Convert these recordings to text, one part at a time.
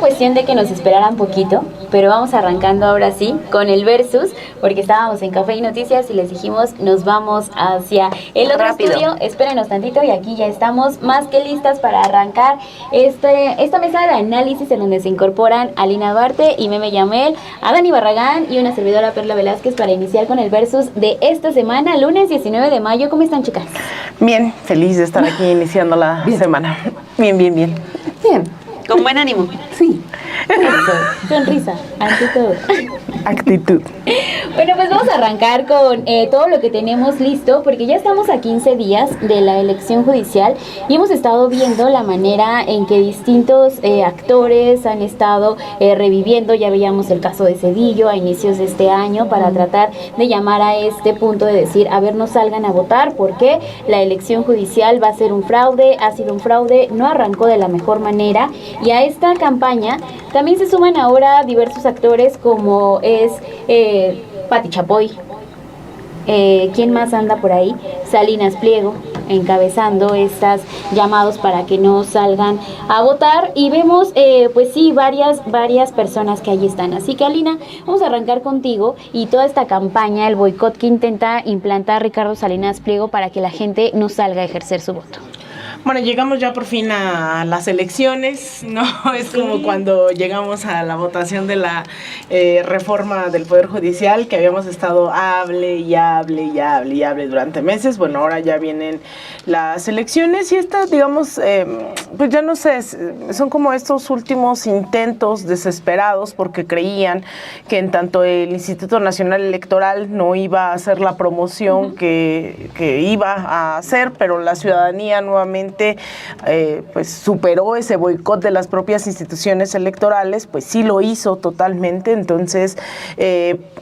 cuestión de que nos esperaran poquito, pero vamos arrancando ahora sí con el versus, porque estábamos en Café y Noticias y les dijimos nos vamos hacia el otro estudio. Espérenos tantito y aquí ya estamos más que listas para arrancar esta mesa de análisis en donde se incorporan Alina Duarte y Meme Yamel, Dani Barragán y una servidora Perla Velázquez para iniciar con el versus de esta semana, lunes 19 de mayo. ¿Cómo están, chicas? Bien, feliz de estar aquí iniciando la semana. Bien. Bien. Con buen ánimo. Sí. Eso. Sonrisa, ante todo. Actitud. Bueno, pues vamos a arrancar con todo lo que tenemos listo, porque ya estamos a 15 días de la elección judicial y hemos estado viendo la manera en que distintos actores han estado reviviendo. Ya veíamos el caso de Zedillo a inicios de este año para tratar de llamar a este punto de decir, a ver, no salgan a votar porque la elección judicial va a ser un fraude, ha sido un fraude, no arrancó de la mejor manera. Y a esta campaña también se suman ahora diversos actores como es Pati Chapoy, ¿quién más anda por ahí? Salinas Pliego, encabezando estas llamados para que no salgan a votar, y vemos pues sí, varias personas que ahí están. Así que, Alina, vamos a arrancar contigo y toda esta campaña, el boicot que intenta implantar Ricardo Salinas Pliego para que la gente no salga a ejercer su voto. Bueno, llegamos ya por fin a las elecciones, ¿no? Es como cuando llegamos a la votación de la reforma del Poder Judicial, que habíamos estado hable durante meses. Bueno, ahora ya vienen las elecciones y estas, digamos, pues ya no sé, son como estos últimos intentos desesperados porque creían que en tanto el Instituto Nacional Electoral no iba a hacer la promoción que iba a hacer, pero la ciudadanía nuevamente pues superó ese boicot de las propias instituciones electorales, pues sí lo hizo totalmente. Entonces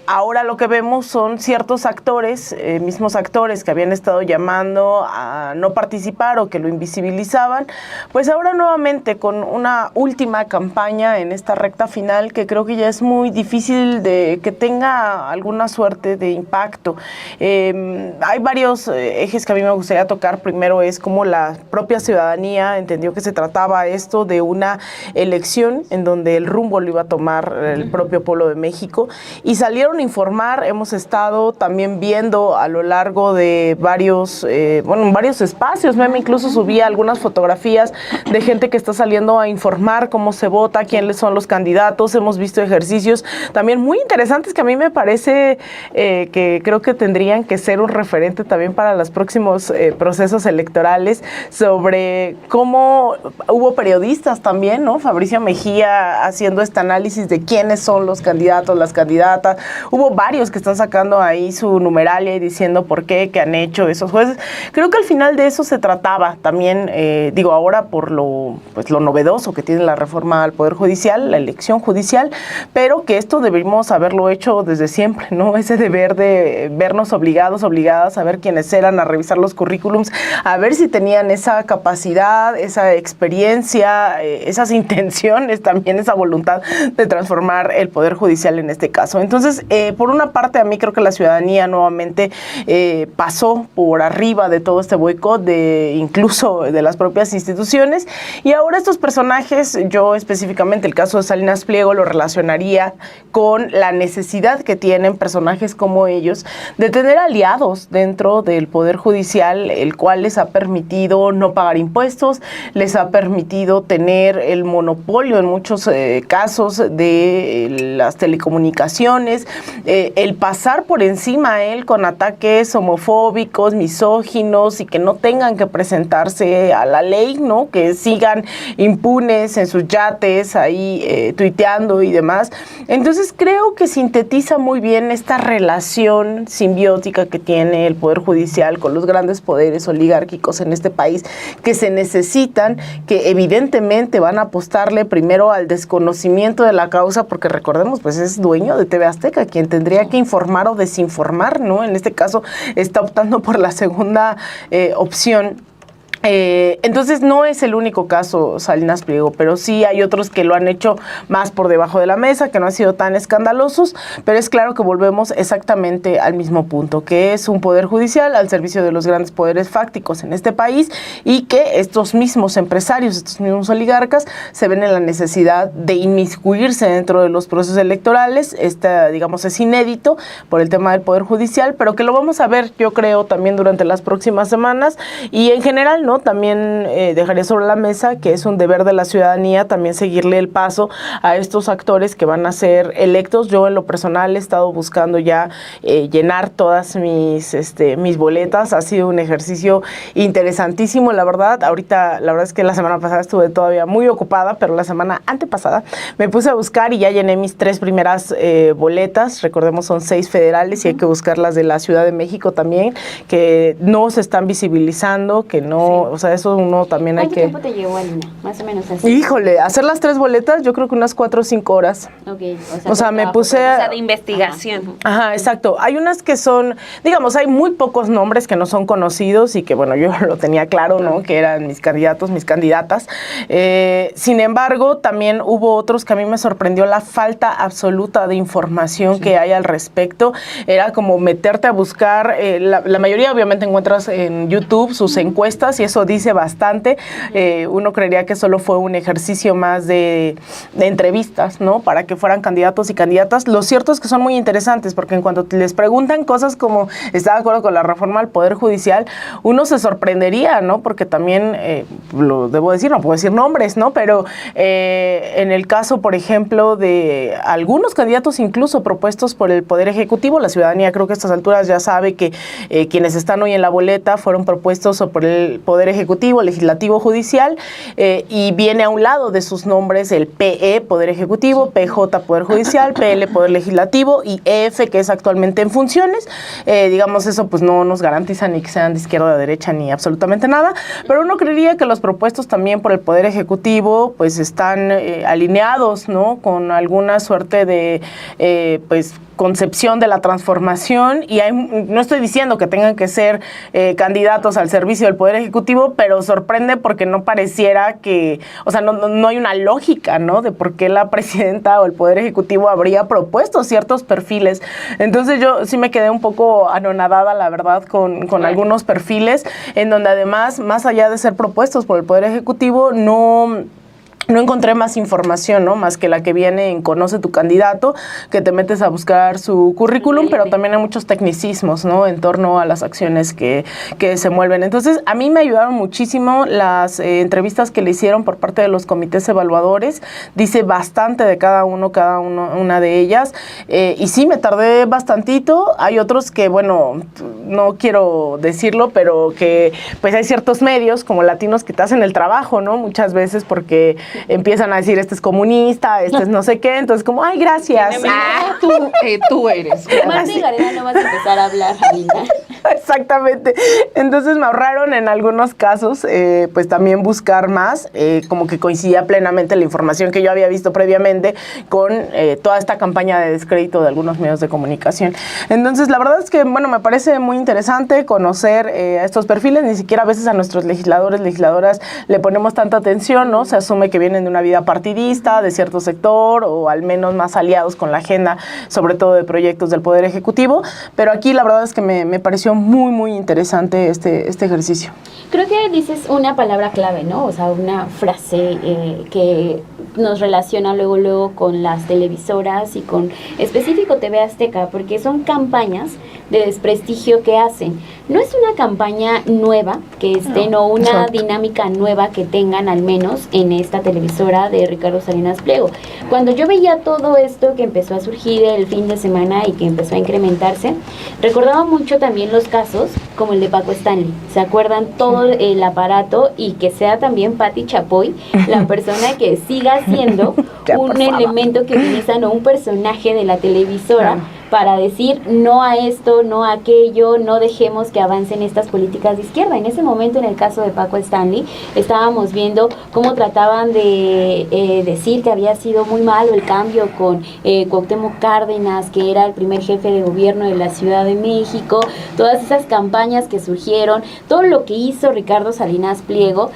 ahora lo que vemos son ciertos actores, mismos actores que habían estado llamando a no participar o que lo invisibilizaban, pues ahora nuevamente con una última campaña en esta recta final que creo que ya es muy difícil de que tenga alguna suerte de impacto. Hay varios ejes que a mí me gustaría tocar. Primero es cómo la propia ciudadanía entendió que se trataba esto de una elección en donde el rumbo lo iba a tomar el propio pueblo de México y salieron a informar. Hemos estado también viendo a lo largo de varios espacios. Meme incluso subía algunas fotografías de gente que está saliendo a informar cómo se vota, quiénes son los candidatos. Hemos visto ejercicios también muy interesantes que a mí me parece que creo que tendrían que ser un referente también para los próximos procesos electorales, sobre cómo hubo periodistas también, ¿no? Fabricio Mejía haciendo este análisis de quiénes son los candidatos, las candidatas. Hubo varios que están sacando ahí su numeralia y diciendo por qué han hecho esos jueces. Creo que al final de eso se trataba también, ahora por lo novedoso que tiene la reforma al Poder Judicial, la elección judicial, pero que esto debimos haberlo hecho desde siempre, ¿no? Ese deber de vernos obligadas a ver quiénes eran, a revisar los currículums, a ver si tenían esa capacidad, esa experiencia, esas intenciones, también esa voluntad de transformar el Poder Judicial en este caso. Entonces, por una parte, a mí creo que la ciudadanía nuevamente pasó por arriba de todo este boicot, incluso de las propias instituciones, y ahora estos personajes, yo específicamente el caso de Salinas Pliego lo relacionaría con la necesidad que tienen personajes como ellos de tener aliados dentro del Poder Judicial, el cual les ha permitido no pagar impuestos, les ha permitido tener el monopolio en muchos casos de las telecomunicaciones, el pasar por encima a él con ataques homofóbicos, misóginos, y que no tengan que presentarse a la ley, ¿no? Que sigan impunes en sus yates ahí tuiteando y demás. Entonces creo que sintetiza muy bien esta relación simbiótica que tiene el Poder Judicial con los grandes poderes oligárquicos en este país, que se necesitan, que evidentemente van a apostarle primero al desconocimiento de la causa, porque recordemos, pues es dueño de TV Azteca, quien tendría que informar o desinformar, ¿no? En este caso está optando por la segunda opción. Entonces no es el único caso Salinas Pliego, pero sí hay otros que lo han hecho más por debajo de la mesa, que no han sido tan escandalosos, pero es claro que volvemos exactamente al mismo punto, que es un poder judicial al servicio de los grandes poderes fácticos en este país y que estos mismos empresarios, estos mismos oligarcas se ven en la necesidad de inmiscuirse dentro de los procesos electorales. Digamos, es inédito por el tema del poder judicial, pero que lo vamos a ver, yo creo, también durante las próximas semanas y en general, ¿no? También dejaría sobre la mesa que es un deber de la ciudadanía también seguirle el paso a estos actores que van a ser electos. Yo en lo personal he estado buscando ya llenar todas mis boletas. Ha sido un ejercicio interesantísimo, la verdad. Ahorita, la verdad es que la semana pasada estuve todavía muy ocupada, pero la semana antepasada me puse a buscar y ya llené mis 3 primeras boletas. Recordemos, son 6 federales y hay que buscar las de la Ciudad de México también, que no se están visibilizando, que no... Sí. O sea, eso uno también hay que... ¿Cuánto tiempo te llevó, Alina? Más o menos así. Híjole, hacer las 3 boletas, yo creo que unas 4 o 5 horas. Ok, o sea me puse... O sea, de investigación. Ajá, exacto. Hay unas que son, digamos, hay muy pocos nombres que no son conocidos y que, bueno, yo lo tenía claro, ¿no? Que eran mis candidatos, mis candidatas. Sin embargo, también hubo otros que a mí me sorprendió la falta absoluta de información que hay al respecto. Era como meterte a buscar, la mayoría obviamente encuentras en YouTube sus encuestas y eso dice bastante. Uno creería que solo fue un ejercicio más de entrevistas, ¿no? Para que fueran candidatos y candidatas. Lo cierto es que son muy interesantes porque en cuanto les preguntan cosas como ¿está de acuerdo con la reforma al Poder Judicial? Uno se sorprendería, ¿no? Porque también, lo debo decir, no puedo decir nombres, ¿no? Pero en el caso, por ejemplo, de algunos candidatos incluso propuestos por el Poder Ejecutivo, la ciudadanía creo que a estas alturas ya sabe que quienes están hoy en la boleta fueron propuestos por el Poder Ejecutivo, Legislativo, Judicial, y viene a un lado de sus nombres el PE, Poder Ejecutivo, PJ, Poder Judicial, PL, Poder Legislativo, y EF, que es actualmente en funciones. Digamos, eso pues no nos garantiza ni que sean de izquierda o de derecha ni absolutamente nada, pero uno creería que los propuestos también por el Poder Ejecutivo pues están alineados, ¿no? Con alguna suerte de pues concepción de la transformación y no estoy diciendo que tengan que ser candidatos al servicio del Poder Ejecutivo, pero sorprende porque no pareciera que, o sea, no hay una lógica, ¿no? De por qué la presidenta o el Poder Ejecutivo habría propuesto ciertos perfiles. Entonces yo sí me quedé un poco anonadada, la verdad, con algunos perfiles en donde además, más allá de ser propuestos por el Poder Ejecutivo, no encontré más información, ¿no? Más que la que viene en Conoce tu candidato, que te metes a buscar su currículum, pero también hay muchos tecnicismos, ¿no? En torno a las acciones que se mueven. Entonces, a mí me ayudaron muchísimo las entrevistas que le hicieron por parte de los comités evaluadores. Dice bastante de cada una de ellas. Y sí, me tardé bastantito. Hay otros que, bueno, no quiero decirlo, pero que pues hay ciertos medios como latinos que te hacen el trabajo, ¿no? Muchas veces porque empiezan a decir, este es comunista, este es no sé qué, entonces como, ay, gracias. Tú eres. Marta y Gareda no vas a empezar a hablar, Alina. Exactamente. Entonces me ahorraron en algunos casos, pues también buscar más, como que coincidía plenamente la información que yo había visto previamente con toda esta campaña de descrédito de algunos medios de comunicación. Entonces, la verdad es que, bueno, me parece muy interesante conocer a estos perfiles, ni siquiera a veces a nuestros legisladores, legisladoras le ponemos tanta atención, ¿no? Se asume que vienen de una vida partidista, de cierto sector, o al menos más aliados con la agenda, sobre todo de proyectos del Poder Ejecutivo, pero aquí la verdad es que me pareció muy, muy interesante este ejercicio. Creo que dices una palabra clave, ¿no? O sea, una frase que nos relaciona luego con las televisoras y con específico TV Azteca, porque son campañas de desprestigio que hacen. No es una campaña nueva que estén o una dinámica nueva que tengan al menos en esta televisora de Ricardo Salinas Pliego. Cuando yo veía todo esto que empezó a surgir el fin de semana y que empezó a incrementarse, recordaba mucho también los casos como el de Paco Stanley. ¿Se acuerdan? Todo el aparato y que sea también Pati Chapoy la persona que siga siendo un elemento que utilizan o un personaje de la televisora para decir no a esto, no a aquello, no dejemos que avancen estas políticas de izquierda. En ese momento, en el caso de Paco Stanley, estábamos viendo cómo trataban de decir que había sido muy malo el cambio con Cuauhtémoc Cárdenas, que era el primer jefe de gobierno de la Ciudad de México, todas esas campañas que surgieron, todo lo que hizo Ricardo Salinas Pliego,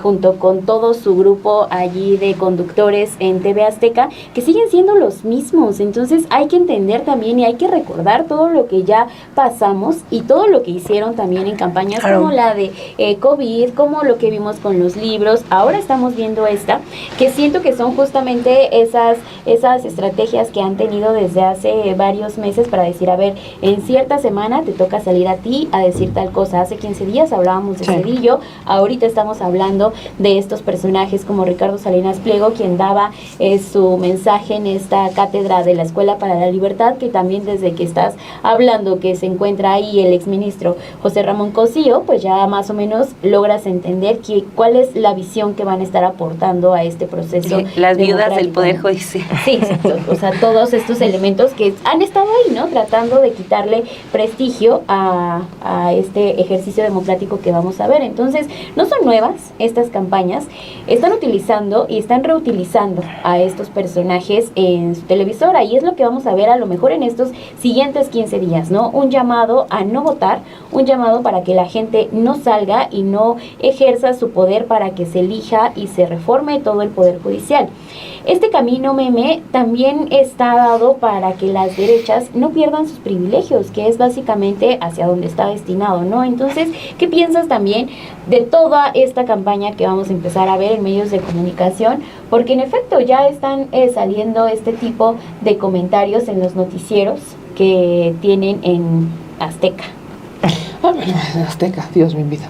junto con todo su grupo allí de conductores en TV Azteca, que siguen siendo los mismos. Entonces hay que entender también y hay que recordar todo lo que ya pasamos y todo lo que hicieron también en campañas como la de COVID, como lo que vimos con los libros. Ahora estamos viendo esta, que siento que son justamente esas estrategias que han tenido desde hace varios meses para decir, a ver, en cierta semana te toca salir a ti a decir tal cosa. Hace 15 días hablábamos de Cedillo, ahorita estamos hablando de estos personajes como Ricardo Salinas Pliego, quien daba su mensaje en esta cátedra de la Escuela para la Libertad, que también desde que estás hablando que se encuentra ahí el exministro José Ramón Cosío, pues ya más o menos logras entender cuál es la visión que van a estar aportando a este proceso. Las viudas del Poder Judicial. Sí, exacto. O sea, todos estos elementos que han estado ahí, ¿no? Tratando de quitarle prestigio a este ejercicio democrático que vamos a ver. Entonces, no son nuevas estas campañas, están utilizando y están reutilizando a estos personajes en su televisora, y es lo que vamos a ver a lo mejor en estos siguientes 15 días, ¿no? Un llamado a no votar, un llamado para que la gente no salga y no ejerza su poder para que se elija y se reforme todo el Poder Judicial. Este camino, Meme, también está dado para que las derechas no pierdan sus privilegios, que es básicamente hacia donde está destinado, ¿no? Entonces, ¿qué piensas también de toda esta campaña que vamos a empezar a ver en medios de comunicación? Porque en efecto ya están saliendo este tipo de comentarios en los noticieros que tienen en Azteca. Azteca, Dios me invita.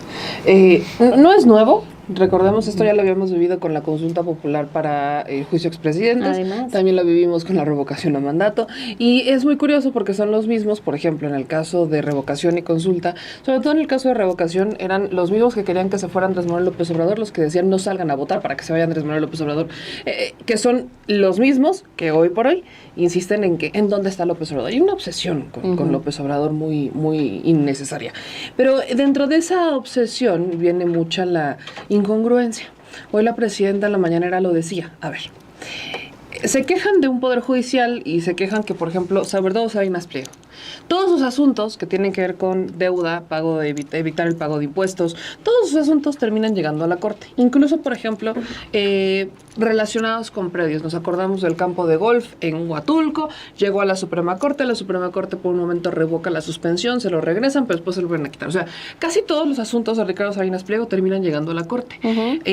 No es nuevo. Recordemos, esto ya lo habíamos vivido con la consulta popular para el juicio expresidentes. Además, también lo vivimos con la revocación a mandato. Y es muy curioso porque son los mismos, por ejemplo, en el caso de revocación y consulta, sobre todo en el caso de revocación, eran los mismos que querían que se fuera Andrés Manuel López Obrador, los que decían no salgan a votar para que se vaya Andrés Manuel López Obrador, que son los mismos que hoy por hoy insisten en que en dónde está López Obrador. Hay una obsesión con López Obrador muy, muy innecesaria. Pero dentro de esa obsesión viene mucha la incongruencia. Hoy la presidenta en la mañanera lo decía. A ver, se quejan de un poder judicial y se quejan que, por ejemplo, sobre todo Salinas Pliego, todos sus asuntos que tienen que ver con deuda, pago de evitar el pago de impuestos, todos sus asuntos terminan llegando a la Corte. Incluso, por ejemplo, relacionados con predios. Nos acordamos del campo de golf en Huatulco, llegó a la Suprema Corte por un momento revoca la suspensión, se lo regresan, pero después se lo vuelven a quitar. O sea, casi todos los asuntos de Ricardo Salinas Pliego terminan llegando a la Corte.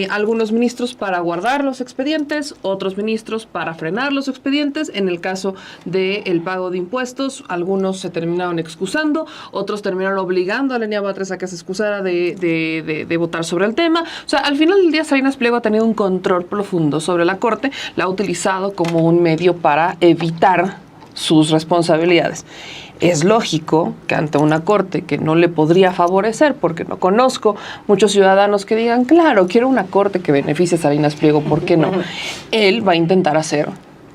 Algunos ministros para guardar los expedientes, otros ministros para frenar los expedientes. En el caso del pago de impuestos, algunos se terminaron excusando, otros terminaron obligando a Lenia Batres a que se excusara de votar sobre el tema. O sea, al final del día Salinas Pliego ha tenido un control profundo sobre la Corte, la ha utilizado como un medio para evitar sus responsabilidades. Es lógico que ante una Corte que no le podría favorecer, porque no conozco muchos ciudadanos que digan, claro, quiero una Corte que beneficie a Salinas Pliego, ¿por qué no? Él va a intentar hacer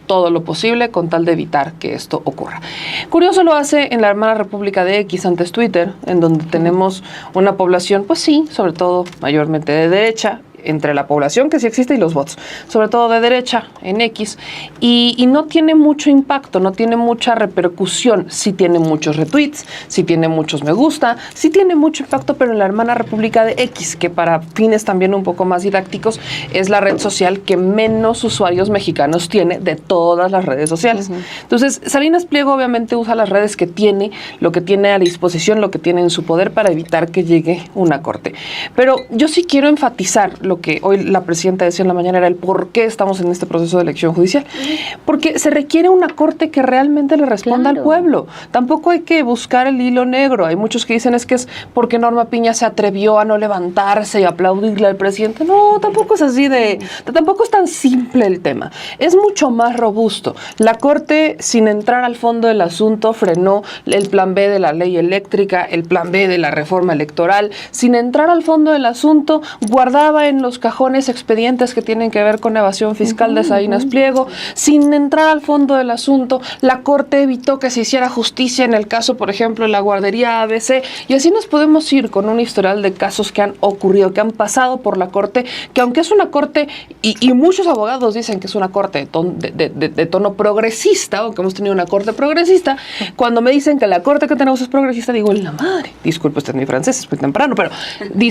todo lo posible con tal de evitar que esto ocurra. Curioso lo hace en la hermana República de X, antes Twitter, en donde tenemos una población, pues sí, sobre todo mayormente de derecha, entre la población que sí existe y los bots, sobre todo de derecha en X, y no tiene mucho impacto, no tiene mucha repercusión. Sí tiene muchos retweets, sí tiene muchos me gusta, sí tiene mucho impacto, pero en la hermana República de X, que para fines también un poco más didácticos, es la red social que menos usuarios mexicanos tiene de todas las redes sociales. Entonces, Salinas Pliego obviamente usa las redes que tiene, lo que tiene a disposición, lo que tiene en su poder para evitar que llegue una Corte. Pero yo sí quiero enfatizar lo que hoy la presidenta decía en la mañana, era el por qué estamos en este proceso de elección judicial. Porque se requiere una Corte que realmente le responda al pueblo. Tampoco hay que buscar el hilo negro. Hay muchos que dicen es que es porque Norma Piña se atrevió a no levantarse y aplaudirle al presidente. No, tampoco es así tampoco es tan simple el tema. Es mucho más robusto. La Corte, sin entrar al fondo del asunto, frenó el plan B de la ley eléctrica, el plan B de la reforma electoral. Sin entrar al fondo del asunto, guardaba en en los cajones expedientes que tienen que ver con evasión fiscal de Salinas Pliego, sin entrar al fondo del asunto. La Corte evitó que se hiciera justicia en el caso, por ejemplo, de la guardería ABC, y así nos podemos ir con un historial de casos que han ocurrido, que han pasado por la Corte, que aunque es una Corte, y muchos abogados dicen que es una Corte de tono progresista, aunque hemos tenido una Corte progresista, cuando me dicen que la Corte que tenemos es progresista, digo, en la madre, disculpe usted mi francés, es muy temprano, pero,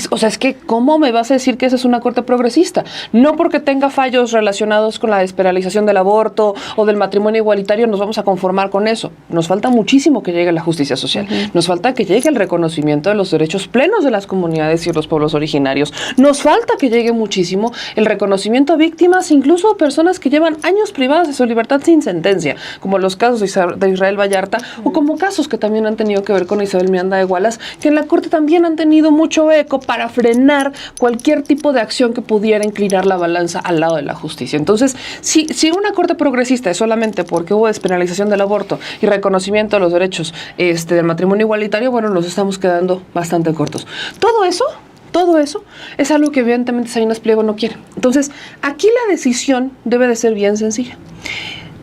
o sea, es que, ¿cómo me vas a decir que esa es una Corte progresista? No porque tenga fallos relacionados con la despenalización del aborto o del matrimonio igualitario nos vamos a conformar con eso. Nos falta muchísimo que llegue la justicia social. Nos falta que llegue el reconocimiento de los derechos plenos de las comunidades y los pueblos originarios. Nos falta que llegue muchísimo el reconocimiento a víctimas, incluso a personas que llevan años privadas de su libertad sin sentencia, como los casos de Israel Vallarta, o como casos que también han tenido que ver con Isabel Miranda de Wallace, que en la Corte también han tenido mucho eco para frenar cualquier tipo de acción que pudiera inclinar la balanza al lado de la justicia. Entonces, si una Corte progresista es solamente porque hubo despenalización del aborto y reconocimiento de los derechos del matrimonio igualitario, bueno, nos estamos quedando bastante cortos. Todo eso es algo que evidentemente Salinas Pliego no quiere. Entonces, aquí la decisión debe de ser bien sencilla.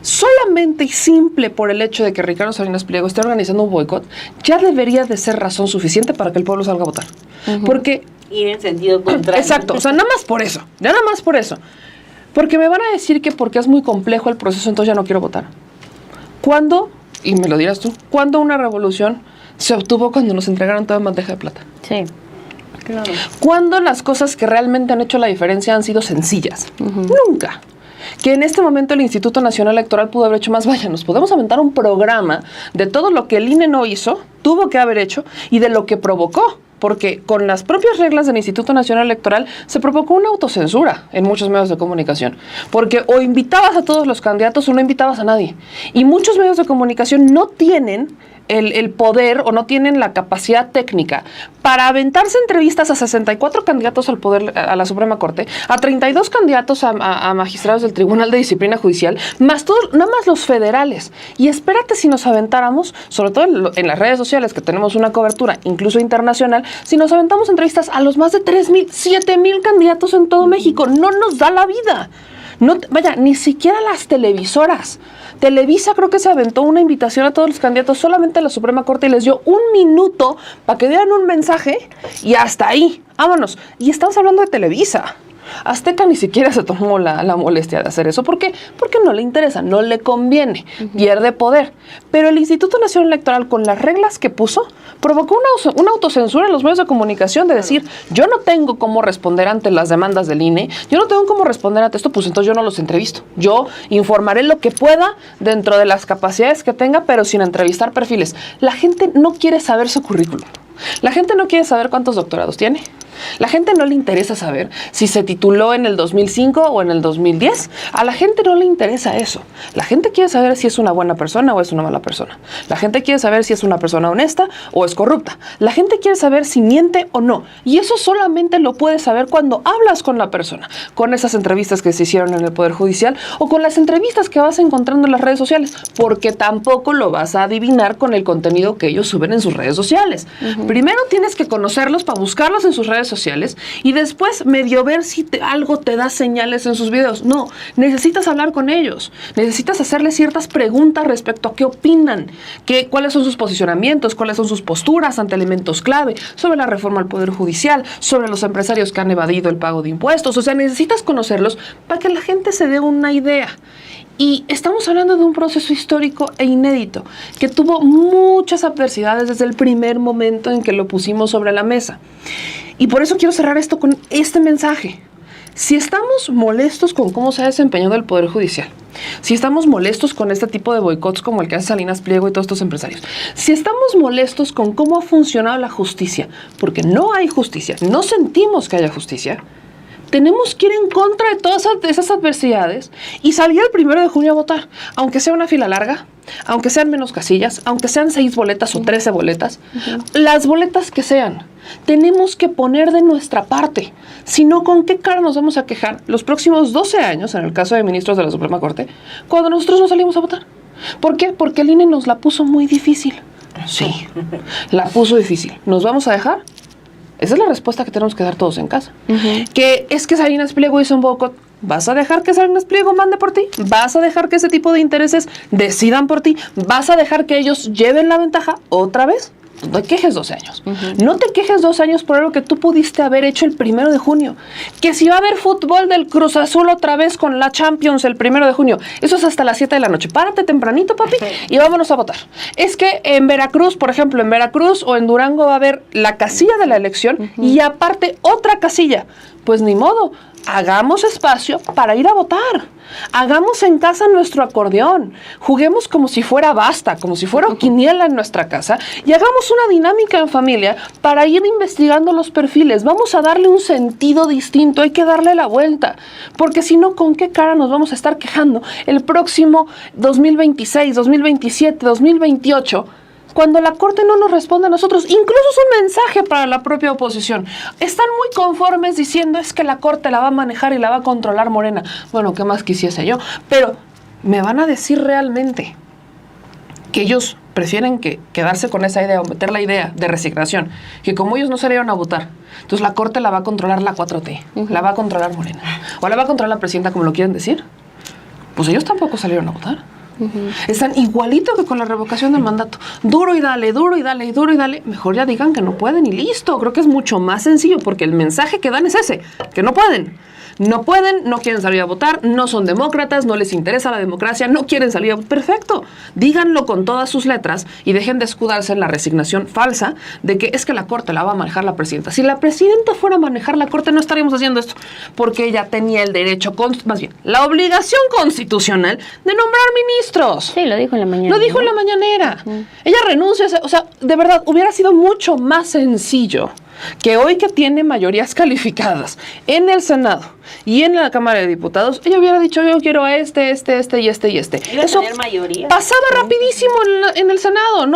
Solamente y simple por el hecho de que Ricardo Salinas Pliego esté organizando un boicot, ya debería de ser razón suficiente para que el pueblo salga a votar. Porque... ir en sentido contrario. Exacto, o sea, nada más por eso. Porque me van a decir que porque es muy complejo el proceso, entonces ya no quiero votar. ¿Cuándo, y me lo dirás tú, cuándo una revolución se obtuvo cuando nos entregaron toda en bandeja de plata? Sí. Claro. ¿Cuándo las cosas que realmente han hecho la diferencia han sido sencillas? Nunca. Que en este momento el Instituto Nacional Electoral pudo haber hecho más. Vaya, nos podemos aventar un programa de todo lo que el INE no hizo, tuvo que haber hecho, y de lo que provocó. Porque con las propias reglas del Instituto Nacional Electoral se provocó una autocensura en muchos medios de comunicación. Porque o invitabas a todos los candidatos o no invitabas a nadie. Y muchos medios de comunicación no tienen el poder o no tienen la capacidad técnica para aventarse entrevistas a 64 candidatos al poder, a la Suprema Corte, a 32 candidatos a magistrados del Tribunal de Disciplina Judicial, más todos, nada más los federales. Y espérate si nos aventáramos, sobre todo en las redes sociales, que tenemos una cobertura incluso internacional, si nos aventamos entrevistas a los más de 3,000, 7,000 candidatos en todo México. No nos da la vida. No, vaya, ni siquiera las televisoras. Televisa creo que se aventó una invitación a todos los candidatos solamente a la Suprema Corte y les dio 1 minuto para que dieran un mensaje y hasta ahí, vámonos. Y estamos hablando de Televisa. Azteca ni siquiera se tomó la molestia de hacer eso. ¿Por qué? Porque no le interesa, no le conviene, pierde poder. Pero el Instituto Nacional Electoral, con las reglas que puso, provocó una autocensura en los medios de comunicación de decir, yo no tengo cómo responder ante las demandas del INE, yo no tengo cómo responder ante esto, pues entonces yo no los entrevisto. Yo informaré lo que pueda dentro de las capacidades que tenga, pero sin entrevistar perfiles. La gente no quiere saber su currículum. La gente no quiere saber cuántos doctorados tiene. La gente no le interesa saber si se tituló en el 2005 o en el 2010. A la gente no le interesa eso. La gente quiere saber si es una buena persona o es una mala persona. La gente quiere saber si es una persona honesta o es corrupta. La gente quiere saber si miente o no. Y eso solamente lo puedes saber cuando hablas con la persona, con esas entrevistas que se hicieron en el Poder Judicial o con las entrevistas que vas encontrando en las redes sociales, porque tampoco lo vas a adivinar con el contenido que ellos suben en sus redes sociales. Primero tienes que conocerlos para buscarlos en sus redes sociales y después medio ver si algo te da señales en sus videos. No, necesitas hablar con ellos, necesitas hacerles ciertas preguntas respecto a qué opinan, cuáles son sus posicionamientos, cuáles son sus posturas ante elementos clave, sobre la reforma al Poder Judicial, sobre los empresarios que han evadido el pago de impuestos. O sea, necesitas conocerlos para que la gente se dé una idea. Y estamos hablando de un proceso histórico e inédito que tuvo muchas adversidades desde el primer momento en que lo pusimos sobre la mesa. Y por eso quiero cerrar esto con este mensaje. Si estamos molestos con cómo se ha desempeñado el Poder Judicial, si estamos molestos con este tipo de boicots como el que hace Salinas Pliego y todos estos empresarios, si estamos molestos con cómo ha funcionado la justicia, porque no hay justicia, no sentimos que haya justicia, tenemos que ir en contra de todas esas adversidades y salir el 1 de junio a votar, aunque sea una fila larga, aunque sean menos casillas, aunque sean 6 boletas o 13 boletas, las boletas que sean. Tenemos que poner de nuestra parte. Si no, ¿con qué cara nos vamos a quejar los próximos 12 años, en el caso de ministros de la Suprema Corte, cuando nosotros no salimos a votar? ¿Por qué? Porque el INE nos la puso muy difícil. Sí, la puso difícil. ¿Nos vamos a dejar? Esa es la respuesta que tenemos que dar todos en casa. Que es que Salinas Pliego hizo un boicot. ¿Vas a dejar que Salinas Pliego mande por ti? ¿Vas a dejar que ese tipo de intereses decidan por ti? ¿Vas a dejar que ellos lleven la ventaja otra vez? No te quejes 12 años. No te quejes 2 años por algo que tú pudiste haber hecho el 1 de junio. Que si va a haber fútbol del Cruz Azul otra vez con la Champions el 1 de junio, eso es hasta las 7 de la noche. Párate tempranito, papi, y vámonos a votar. Es que en Veracruz, por ejemplo, en Veracruz o en Durango va a haber la casilla de la elección y aparte otra casilla. Pues ni modo, hagamos espacio para ir a votar. Hagamos en casa nuestro acordeón. Juguemos como si fuera basta, como si fuera quiniela en nuestra casa y hagamos una dinámica en familia para ir investigando los perfiles. Vamos a darle un sentido distinto, hay que darle la vuelta. Porque si no, ¿con qué cara nos vamos a estar quejando el próximo 2026, 2027, 2028? Cuando la Corte no nos responde a nosotros, incluso es un mensaje para la propia oposición. Están muy conformes diciendo es que la Corte la va a manejar y la va a controlar Morena. Bueno, ¿qué más quisiese yo? Pero me van a decir realmente que ellos prefieren quedarse con esa idea o meter la idea de resignación, que como ellos no salieron a votar, entonces la Corte la va a controlar la 4T, la va a controlar Morena, o la va a controlar la presidenta, como lo quieren decir. Pues ellos tampoco salieron a votar. Están igualito que con la revocación del mandato. Duro y dale, duro y dale, y duro y dale. Mejor ya digan que no pueden y listo. Creo que es mucho más sencillo porque el mensaje que dan es ese, que no pueden. No pueden, no quieren salir a votar, no son demócratas, no les interesa la democracia, no quieren salir a votar. Perfecto. Díganlo con todas sus letras y dejen de escudarse en la resignación falsa de que es que la Corte la va a manejar la presidenta. Si la presidenta fuera a manejar la Corte, no estaríamos haciendo esto, porque ella tenía el derecho, más bien, la obligación constitucional de nombrar ministros. Sí, lo dijo en la mañana. Lo dijo en la mañanera. Ella renuncia, o sea, de verdad, hubiera sido mucho más sencillo que hoy que tiene mayorías calificadas en el Senado y en la Cámara de Diputados, ella hubiera dicho yo quiero a este y este y este. Eso mayoría. Pasaba rapidísimo en el Senado,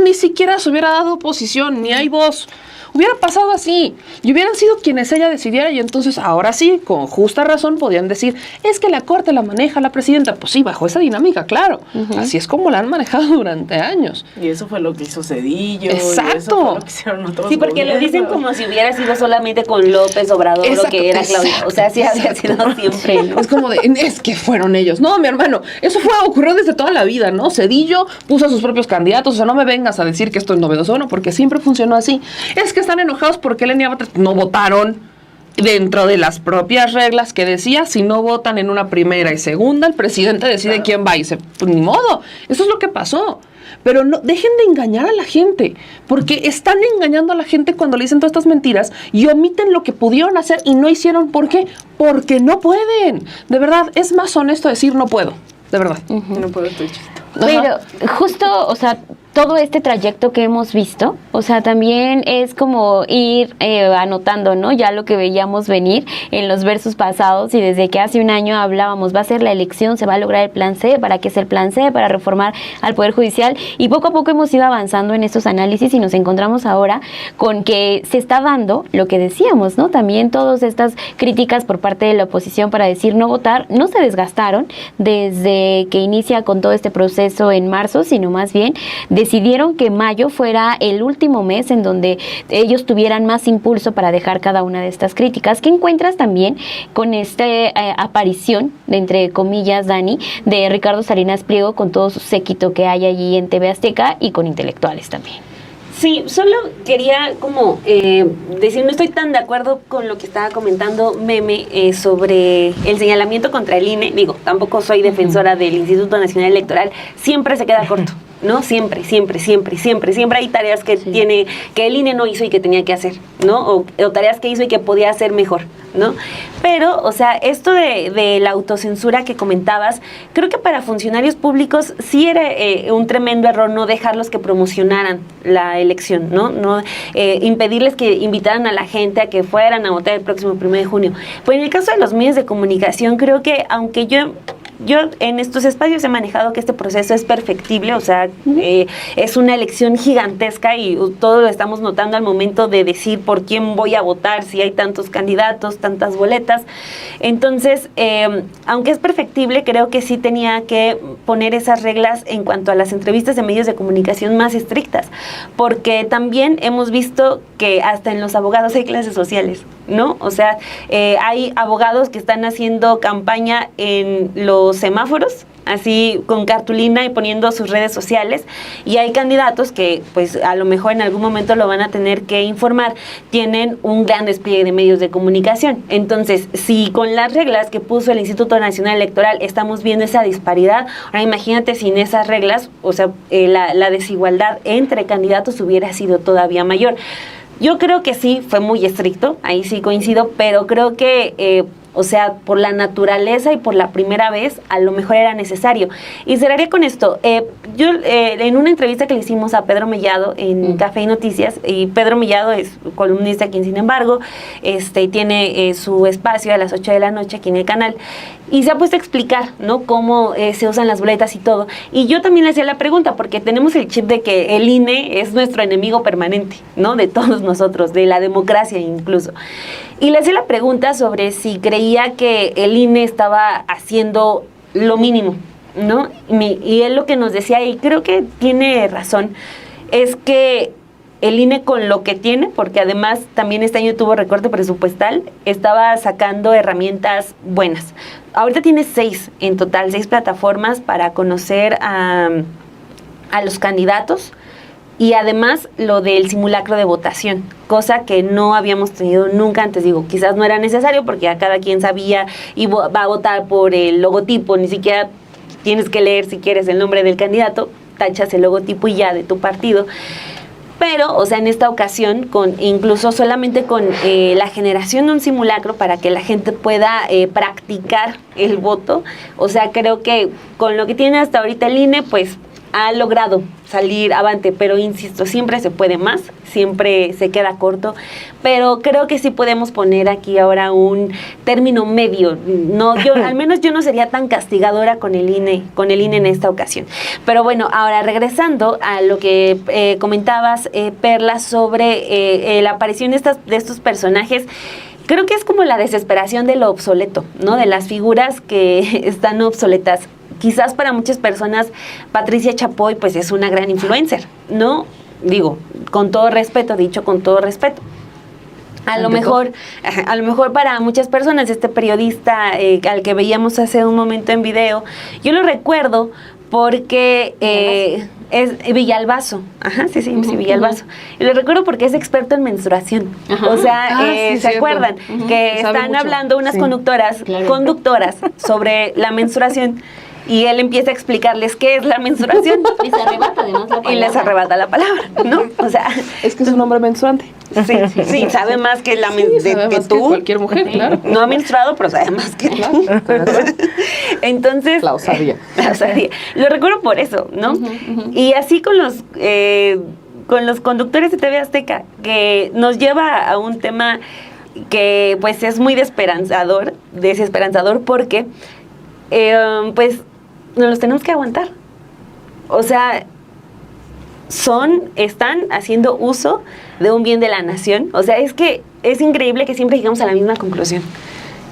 ni siquiera se hubiera dado oposición, ni hay voz. Hubiera pasado así y hubieran sido quienes ella decidiera y entonces ahora sí, con justa razón podían decir, es que la Corte la maneja la presidenta. Pues sí, bajo esa dinámica, claro. Así es como la han manejado durante años. Y eso fue lo que hizo Cedillo. Exacto. Y eso fue lo que hicieron otros sí, porque gobiernos. lo dicen como si hubiera sido solamente con López Obrador lo que era Claudia. O sea, sí había sido siempre, ¿no? Es como de, es que fueron ellos. No, mi hermano, eso ocurrió desde toda la vida, ¿no? Cedillo puso a sus propios candidatos, o sea, no me vengas a decir que esto es novedoso, no, porque siempre funcionó así. Es que están enojados porque Lenia Batres no votaron dentro de las propias reglas que decía, si no votan en una primera y segunda, el presidente decide quién va y se, pues ni modo, eso es lo que pasó. Pero no, dejen de engañar a la gente, porque están engañando a la gente cuando le dicen todas estas mentiras y omiten lo que pudieron hacer y no hicieron. ¿Por qué? Porque no pueden. De verdad, es más honesto decir no puedo. De verdad. No puedo, estoy chisto. Pero justo, o sea, todo este trayecto que hemos visto, o sea, también es como ir anotando, ¿no? Ya lo que veíamos venir en los versos pasados y desde que hace un año hablábamos, va a ser la elección, se va a lograr el plan C, ¿para qué es el plan C? Para reformar al Poder Judicial y poco a poco hemos ido avanzando en estos análisis y nos encontramos ahora con que se está dando lo que decíamos, ¿no? También todas estas críticas por parte de la oposición para decir no votar, no se desgastaron desde que inicia con todo este proceso en marzo, sino más bien decidieron que mayo fuera el último mes en donde ellos tuvieran más impulso para dejar cada una de estas críticas, que encuentras también con esta aparición, de entre comillas, Dani, de Ricardo Salinas Pliego con todo su séquito que hay allí en TV Azteca y con intelectuales también. Sí, solo quería como decir, no estoy tan de acuerdo con lo que estaba comentando Meme sobre el señalamiento contra el INE. Digo, tampoco soy defensora del Instituto Nacional Electoral, siempre se queda corto. ¿No? Siempre hay tareas que tiene, que el INE no hizo y que tenía que hacer, ¿no? O tareas que hizo y que podía hacer mejor, ¿no? Pero, o sea, esto de la autocensura que comentabas, creo que para funcionarios públicos sí era un tremendo error no dejarlos que promocionaran la elección, ¿no? Impedirles que invitaran a la gente a que fueran a votar el próximo 1 de junio. Pues en el caso de los medios de comunicación, creo que aunque yo yo en estos espacios he manejado que este proceso es perfectible, o sea, es una elección gigantesca y todo lo estamos notando al momento de decir por quién voy a votar, si hay tantos candidatos, tantas boletas. Entonces, aunque es perfectible, creo que sí tenía que poner esas reglas en cuanto a las entrevistas de medios de comunicación más estrictas, porque también hemos visto que hasta en los abogados hay clases sociales, ¿no? O sea, hay abogados que están haciendo campaña en los semáforos, así con cartulina y poniendo sus redes sociales, y hay candidatos que pues a lo mejor en algún momento lo van a tener que informar, tienen un gran despliegue de medios de comunicación. Entonces, si con las reglas que puso el Instituto Nacional Electoral estamos viendo esa disparidad, ahora imagínate sin esas reglas, o sea, la desigualdad entre candidatos hubiera sido todavía mayor. Yo creo que sí, fue muy estricto, ahí sí coincido, pero creo que, o sea, por la naturaleza y por la primera vez, a lo mejor era necesario. Y cerraré con esto. Yo, en una entrevista que le hicimos a Pedro Mellado en Café y Noticias, y Pedro Mellado es columnista aquí, sin embargo, tiene su espacio a las 8 de la noche aquí en el canal, y se ha puesto a explicar, ¿no?, cómo se usan las boletas y todo. Y yo también le hacía la pregunta, porque tenemos el chip de que el INE es nuestro enemigo permanente, ¿no?, de todos nosotros, de la democracia incluso. Y le hacía la pregunta sobre si creía que el INE estaba haciendo lo mínimo, ¿no? Y él lo que nos decía, y creo que tiene razón, es que el INE con lo que tiene, porque además también este año tuvo recorte presupuestal, estaba sacando herramientas buenas. Ahorita tiene 6 en total, 6 plataformas para conocer a los candidatos, y además lo del simulacro de votación, cosa que no habíamos tenido nunca antes. Digo, quizás no era necesario porque ya cada quien sabía y va a votar por el logotipo, ni siquiera tienes que leer si quieres el nombre del candidato, tachas el logotipo y ya de tu partido. Pero, o sea, en esta ocasión, incluso solamente con la generación de un simulacro para que la gente pueda practicar el voto, o sea, creo que con lo que tiene hasta ahorita el INE, pues ha logrado salir avante, pero insisto, siempre se puede más, siempre se queda corto, pero creo que sí podemos poner aquí ahora un término medio. No, yo al menos yo no sería tan castigadora con el INE en esta ocasión. Pero bueno, ahora regresando a lo que comentabas, Perla, sobre la aparición de estos personajes. Creo que es como la desesperación de lo obsoleto, ¿no? De las figuras que están obsoletas. Quizás para muchas personas Patricia Chapoy pues es una gran influencer, ¿no? Digo, con todo respeto, dicho con todo respeto. A lo mejor para muchas personas este periodista al que veíamos hace un momento en video, yo lo recuerdo porque es Villalbazo. Ajá, sí, Villalbazo. Y lo recuerdo porque es experto en menstruación. Ajá. O sea, sí, ¿se acuerdan? Que están hablando unas conductoras sobre la menstruación. Y él empieza a explicarles qué es la menstruación. Les arrebata además la palabra. Y les arrebata la palabra, ¿no? O sea, es que es un hombre menstruante. Sí, sabe más que que tú. Cualquier mujer, claro. No ha menstruado, pero sabe más que tú. Entonces. La osadía. Lo recuerdo por eso, ¿no? Y así con los conductores de TV Azteca, que nos lleva a un tema que pues es muy desesperanzador porque pues nos los tenemos que aguantar. O sea, están haciendo uso de un bien de la nación. O sea, es que es increíble que siempre llegamos a la misma conclusión.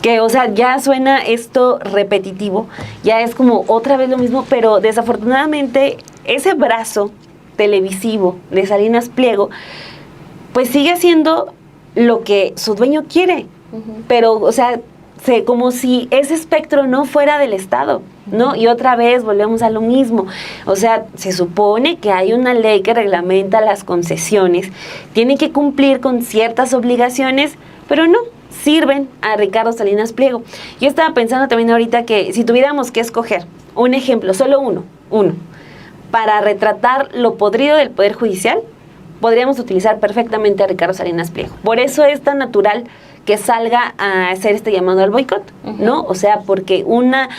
Que, o sea, ya suena esto repetitivo, ya es como otra vez lo mismo, pero desafortunadamente ese brazo televisivo de Salinas Pliego, pues sigue haciendo lo que su dueño quiere. Pero, o sea, como si ese espectro no fuera del Estado, ¿no? Y otra vez volvemos a lo mismo. O sea, se supone que hay una ley que reglamenta las concesiones, tiene que cumplir con ciertas obligaciones, pero no sirven a Ricardo Salinas Pliego. Yo estaba pensando también ahorita que si tuviéramos que escoger un ejemplo, solo uno, para retratar lo podrido del Poder Judicial, podríamos utilizar perfectamente a Ricardo Salinas Pliego. Por eso es tan natural que salga a hacer este llamado al boicot, ¿no? O sea, porque una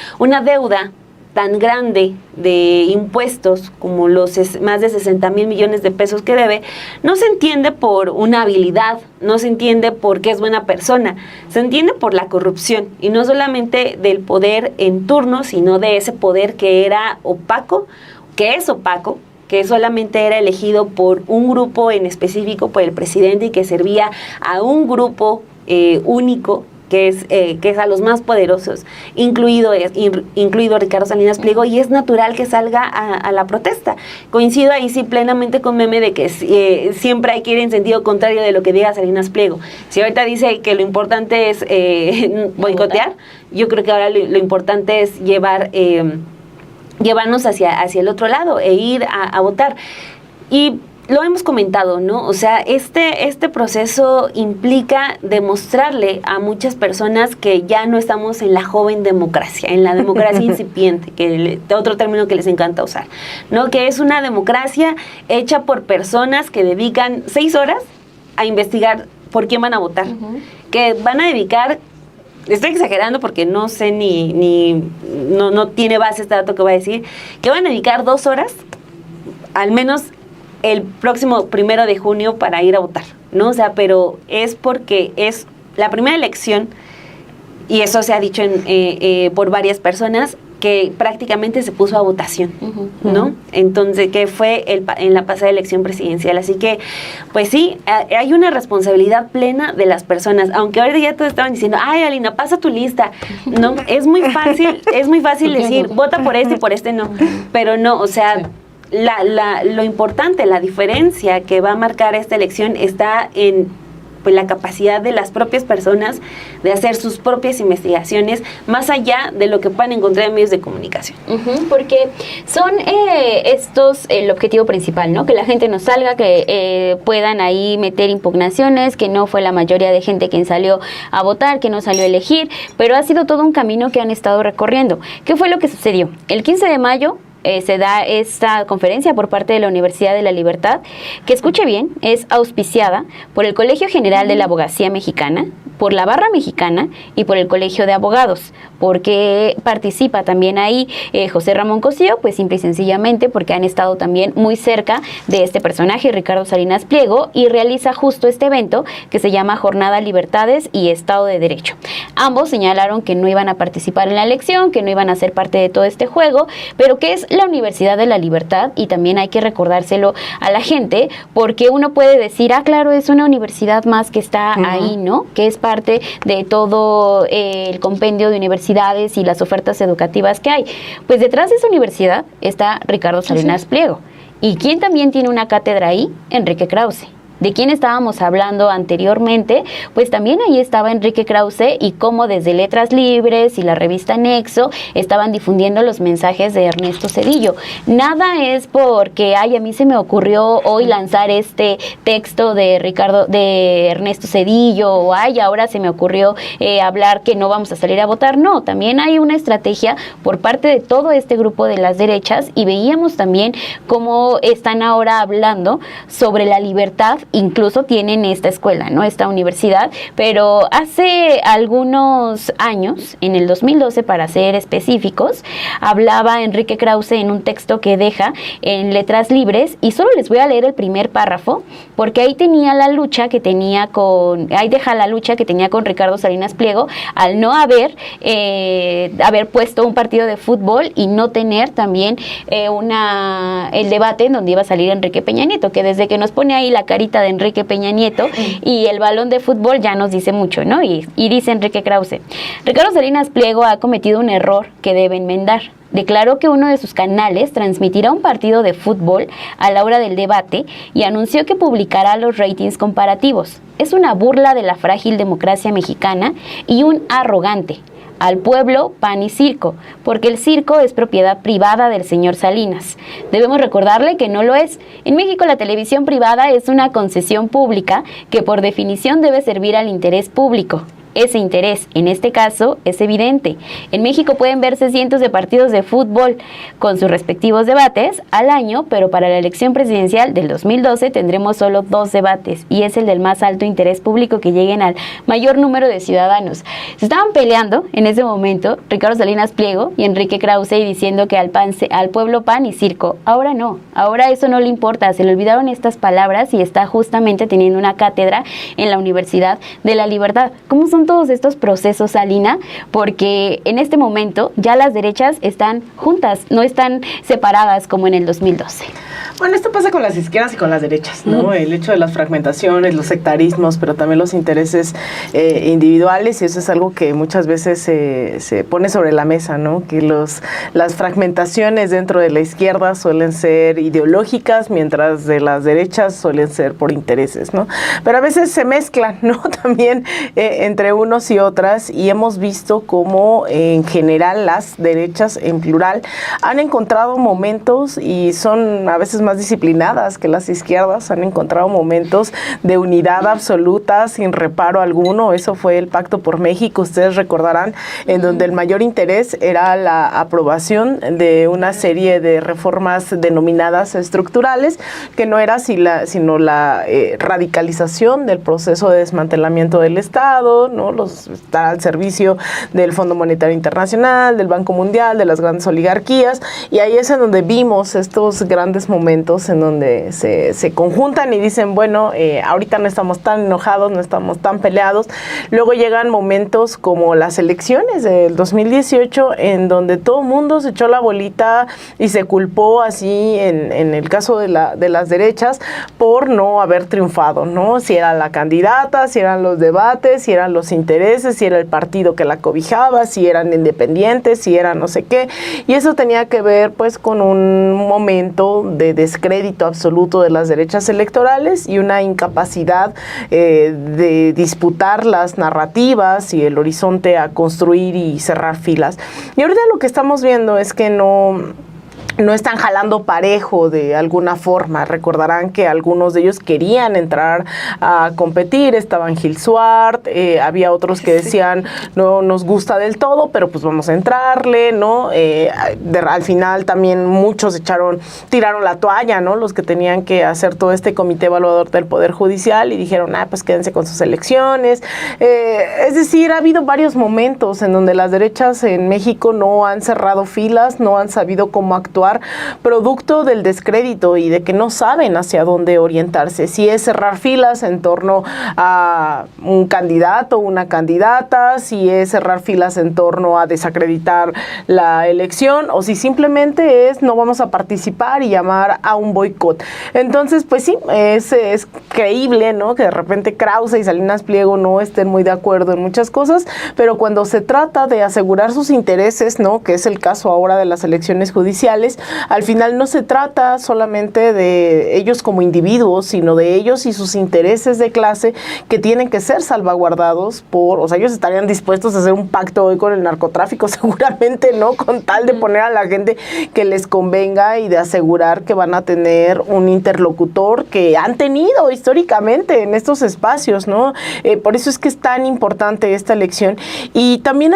deuda tan grande de impuestos como los más de 60,000 millones de pesos que debe, no se entiende por una habilidad, no se entiende porque es buena persona, se entiende por la corrupción, y no solamente del poder en turno, sino de ese poder que era opaco, que es opaco, que solamente era elegido por un grupo en específico, por el presidente, y que servía a un grupo único, que es a los más poderosos, incluido Ricardo Salinas Pliego, y es natural que salga a la protesta. Coincido ahí sí plenamente con Meme de que siempre hay que ir en sentido contrario de lo que diga Salinas Pliego. Si ahorita dice que lo importante es boicotear, yo creo que ahora lo importante es llevarnos hacia el otro lado e ir a votar. Y lo hemos comentado, ¿no? O sea, este proceso implica demostrarle a muchas personas que ya no estamos en la joven democracia, en la democracia incipiente, que otro término que les encanta usar, ¿no? Que es una democracia hecha por personas que dedican 6 horas a investigar por quién van a votar, que van a dedicar, estoy exagerando porque no sé no tiene base este dato que voy a decir, que van a dedicar 2 horas, al menos el próximo 1 de junio, para ir a votar, ¿no? O sea, pero es porque es la primera elección, y eso se ha dicho por varias personas, que prácticamente se puso a votación, ¿no? Entonces, que fue en la pasada elección presidencial. Así que, pues sí, hay una responsabilidad plena de las personas, aunque ahora ya todos estaban diciendo, ay, Alina, pasa tu lista, ¿no? Es muy fácil decir, vota por este y por este no, pero no, o sea, sí. Lo importante, la diferencia que va a marcar esta elección está en pues la capacidad de las propias personas de hacer sus propias investigaciones, más allá de lo que puedan encontrar en medios de comunicación. Porque son estos el objetivo principal, ¿no? Que la gente no salga, que puedan ahí meter impugnaciones, que no fue la mayoría de gente quien salió a votar, que no salió a elegir, pero ha sido todo un camino que han estado recorriendo. ¿Qué fue lo que sucedió? El 15 de mayo se da esta conferencia por parte de la Universidad de la Libertad, que, escuche bien, es auspiciada por el Colegio General de la Abogacía Mexicana, por la Barra Mexicana y por el Colegio de Abogados, porque participa también ahí José Ramón Cosío, pues simple y sencillamente porque han estado también muy cerca de este personaje, Ricardo Salinas Pliego, y realiza justo este evento que se llama Jornada Libertades y Estado de Derecho. Ambos señalaron que no iban a participar en la elección, que no iban a ser parte de todo este juego, pero que es la Universidad de la Libertad, y también hay que recordárselo a la gente, porque uno puede decir, claro, es una universidad más que está ahí, ¿no? Que es parte de todo el compendio de universidades y las ofertas educativas que hay. Pues detrás de esa universidad está Ricardo Salinas Pliego. ¿Y quién también tiene una cátedra ahí? Enrique Krause. ¿De quién estábamos hablando anteriormente? Pues también ahí estaba Enrique Krause, y cómo desde Letras Libres y la revista Nexo estaban difundiendo los mensajes de Ernesto Zedillo. Nada es porque, a mí se me ocurrió hoy lanzar este texto de Ernesto Zedillo, o ahora se me ocurrió hablar que no vamos a salir a votar. No, también hay una estrategia por parte de todo este grupo de las derechas, y veíamos también cómo están ahora hablando sobre la libertad. Incluso tienen esta escuela, ¿no? Esta universidad, pero hace algunos años, en el 2012 para ser específicos, hablaba Enrique Krause en un texto que deja en Letras Libres, y solo les voy a leer el primer párrafo, porque ahí deja la lucha que tenía con Ricardo Salinas Pliego, al no haber puesto un partido de fútbol y no tener también el debate en donde iba a salir Enrique Peña Nieto, que desde que nos pone ahí la carita de Enrique Peña Nieto y el balón de fútbol ya nos dice mucho, ¿no? Y dice Enrique Krause: Ricardo Salinas Pliego ha cometido un error que debe enmendar. Declaró que uno de sus canales transmitirá un partido de fútbol a la hora del debate y anunció que publicará los ratings comparativos. Es una burla de la frágil democracia mexicana y un arrogante. Al pueblo, pan y circo, porque el circo es propiedad privada del señor Salinas. Debemos recordarle que no lo es. En México, la televisión privada es una concesión pública que por definición debe servir al interés público. Ese interés, en este caso, es evidente. En México pueden verse cientos de partidos de fútbol con sus respectivos debates al año, pero para la elección presidencial del 2012 tendremos solo 2 debates, y es el del más alto interés público que lleguen al mayor número de ciudadanos. Se estaban peleando en ese momento Ricardo Salinas Pliego y Enrique Krause y diciendo que al pueblo pan y circo. Ahora no, ahora eso no le importa, se le olvidaron estas palabras y está justamente teniendo una cátedra en la Universidad de la Libertad. ¿Cómo son todos estos procesos, Alina? Porque en este momento ya las derechas están juntas, no están separadas como en el 2012. Bueno, esto pasa con las izquierdas y con las derechas, ¿no? El hecho de las fragmentaciones, los sectarismos, pero también los intereses individuales, y eso es algo que muchas veces se pone sobre la mesa, ¿no? Que las fragmentaciones dentro de la izquierda suelen ser ideológicas, mientras de las derechas suelen ser por intereses, ¿no? Pero a veces se mezclan, ¿no? También entre unos y otras, y hemos visto cómo en general las derechas en plural han encontrado momentos, y son a veces más disciplinadas que las izquierdas, han encontrado momentos de unidad absoluta sin reparo alguno. Eso fue el Pacto por México, ustedes recordarán, en donde el mayor interés era la aprobación de una serie de reformas denominadas estructurales, que no era sino la radicalización del proceso de desmantelamiento del Estado, ¿no? Estar al servicio del Fondo Monetario Internacional, del Banco Mundial, de las grandes oligarquías, y ahí es en donde vimos estos grandes momentos en donde se conjuntan y dicen, bueno, ahorita no estamos tan enojados, no estamos tan peleados. Luego llegan momentos como las elecciones del 2018, en donde todo el mundo se echó la bolita y se culpó así, en el caso de las derechas, por no haber triunfado, ¿no? Si era la candidata, si eran los debates, si eran los intereses, si era el partido que la cobijaba, si eran independientes, si era no sé qué, y eso tenía que ver pues con un momento de descrédito absoluto de las derechas electorales y una incapacidad de disputar las narrativas y el horizonte a construir y cerrar filas. Y ahorita lo que estamos viendo es que no están jalando parejo de alguna forma. Recordarán que algunos de ellos querían entrar a competir, estaban Gil Suart, había otros que decían no nos gusta del todo, pero pues vamos a entrarle, ¿no? Al final también muchos tiraron la toalla, ¿no? Los que tenían que hacer todo este comité evaluador del Poder Judicial y dijeron, pues quédense con sus elecciones. Es decir, ha habido varios momentos en donde las derechas en México no han cerrado filas, no han sabido cómo actuar, producto del descrédito y de que no saben hacia dónde orientarse. Si es cerrar filas en torno a un candidato o una candidata, si es cerrar filas en torno a desacreditar la elección, o si simplemente es no vamos a participar y llamar a un boicot. Entonces, pues sí, es creíble, ¿no? Que de repente Krause y Salinas Pliego no estén muy de acuerdo en muchas cosas, pero cuando se trata de asegurar sus intereses, ¿no? Que es el caso ahora de las elecciones judiciales, al final no se trata solamente de ellos como individuos, sino de ellos y sus intereses de clase que tienen que ser salvaguardados o sea, ellos estarían dispuestos a hacer un pacto hoy con el narcotráfico, seguramente, ¿no? Con tal de poner a la gente que les convenga y de asegurar que van a tener un interlocutor que han tenido históricamente en estos espacios, ¿no? Por eso es que es tan importante esta elección. Y también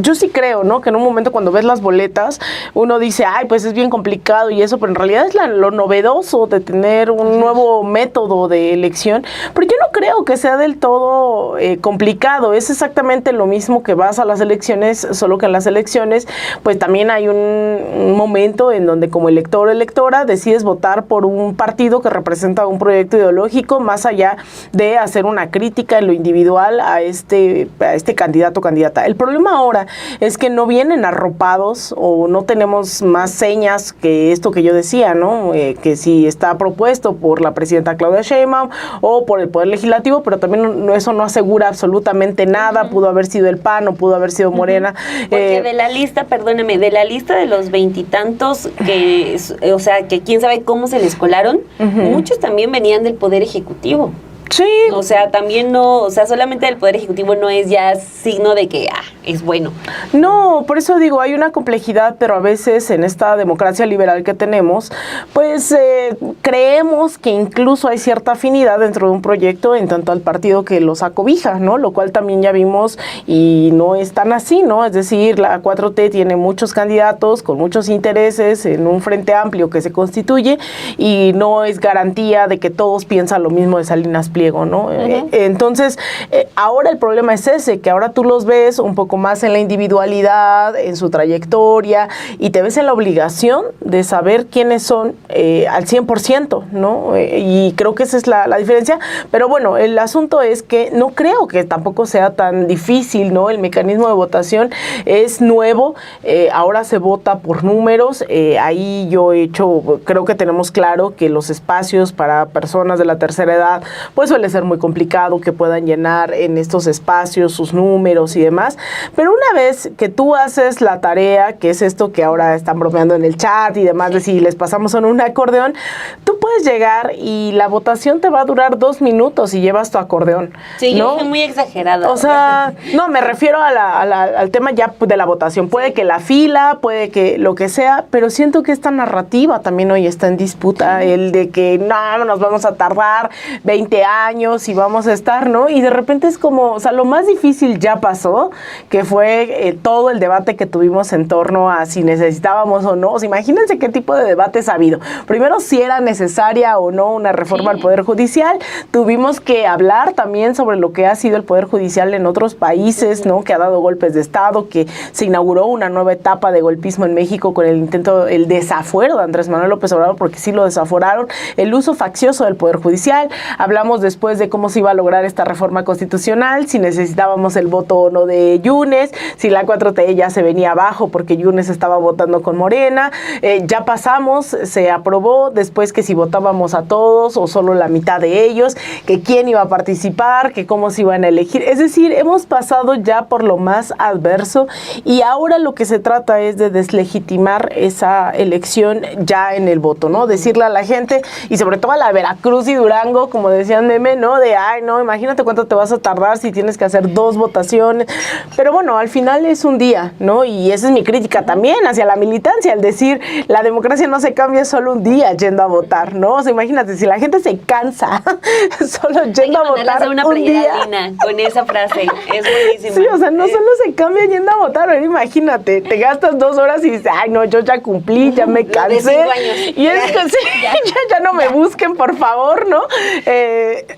yo sí creo, ¿no? Que en un momento cuando ves las boletas, uno dice, pues es bien complicado y eso, pero en realidad es lo novedoso de tener un nuevo método de elección, pero yo no creo que sea del todo complicado. Es exactamente lo mismo que vas a las elecciones, solo que en las elecciones pues también hay un momento en donde como elector o electora decides votar por un partido que representa un proyecto ideológico, más allá de hacer una crítica en lo individual a este candidato o candidata. El problema ahora es que no vienen arropados o no tenemos más señas que esto que yo decía, ¿no? Que si está propuesto por la presidenta Claudia Sheinbaum o por el Poder Legislativo, pero también eso no asegura absolutamente nada. Pudo haber sido el PAN o pudo haber sido Morena. Porque de la lista, perdóneme, de la lista de los 20 y tantos que quién sabe cómo se les colaron, muchos también venían del Poder Ejecutivo. Sí. O sea, también no, o sea, solamente el Poder Ejecutivo no es ya signo de que es bueno. No, por eso digo, hay una complejidad, pero a veces en esta democracia liberal que tenemos, pues creemos que incluso hay cierta afinidad dentro de un proyecto en tanto al partido que los acobija, ¿no? Lo cual también ya vimos y no es tan así, ¿no? Es decir, la 4T tiene muchos candidatos con muchos intereses en un frente amplio que se constituye y no es garantía de que todos piensan lo mismo de Salinas Pliego, ¿no? Entonces, ahora el problema es ese, que ahora tú los ves un poco más en la individualidad, en su trayectoria, y te ves en la obligación de saber quiénes son al 100%, ¿no? Y creo que esa es la diferencia, pero bueno, el asunto es que no creo que tampoco sea tan difícil, ¿no? El mecanismo de votación es nuevo, ahora se vota por números, ahí yo creo que tenemos claro que los espacios para personas de la tercera edad, pues suele ser muy complicado que puedan llenar en estos espacios sus números y demás, pero una vez que tú haces la tarea, que es esto que ahora están bromeando en el chat y demás, de si les pasamos en un acordeón, tú puedes llegar y la votación te va a durar 2 minutos y llevas tu acordeón. Sí, ¿no? yo soy muy exagerada. O sea, no, me refiero al tema ya de la votación. Puede que la fila, puede que lo que sea, pero siento que esta narrativa también hoy está en disputa, el de que no, nos vamos a tardar 20 años y vamos a estar, ¿no? Y de repente es como, o sea, lo más difícil ya pasó, que fue todo el debate que tuvimos en torno a si necesitábamos o no. O sea, imagínense qué tipo de debates ha habido. Primero, si era necesaria o no una reforma al Poder Judicial. Tuvimos que hablar también sobre lo que ha sido el Poder Judicial en otros países, ¿no? Que ha dado golpes de Estado, que se inauguró una nueva etapa de golpismo en México con el desafuero de Andrés Manuel López Obrador, porque sí lo desaforaron, el uso faccioso del Poder Judicial. Hablamos después de cómo se iba a lograr esta reforma constitucional, si necesitábamos el voto o no de Yunes, si la 4T ya se venía abajo porque Yunes estaba votando con Morena. Ya pasamos, se aprobó, después que si votábamos a todos o solo la mitad de ellos, que quién iba a participar, que cómo se iban a elegir. Es decir, hemos pasado ya por lo más adverso y ahora lo que se trata es de deslegitimar esa elección ya en el voto, ¿no? Decirle a la gente, y sobre todo a la Veracruz y Durango, como decían meme, ¿no? De, ay, no, imagínate cuánto te vas a tardar si tienes que hacer 2 votaciones. Pero bueno, al final es un día, ¿no? Y esa es mi crítica también hacia la militancia, el decir, la democracia no se cambia solo un día yendo a votar, ¿no? O sea, imagínate, si la gente se cansa solo yendo a votar una un día. Lina, con esa frase, es buenísima. Sí, o sea, no solo se cambia yendo a votar, pero imagínate, te gastas 2 horas y dices, ay, no, yo ya cumplí, ya me cansé. De 5 años. Y es que sí, ya no me busquen, por favor, ¿no?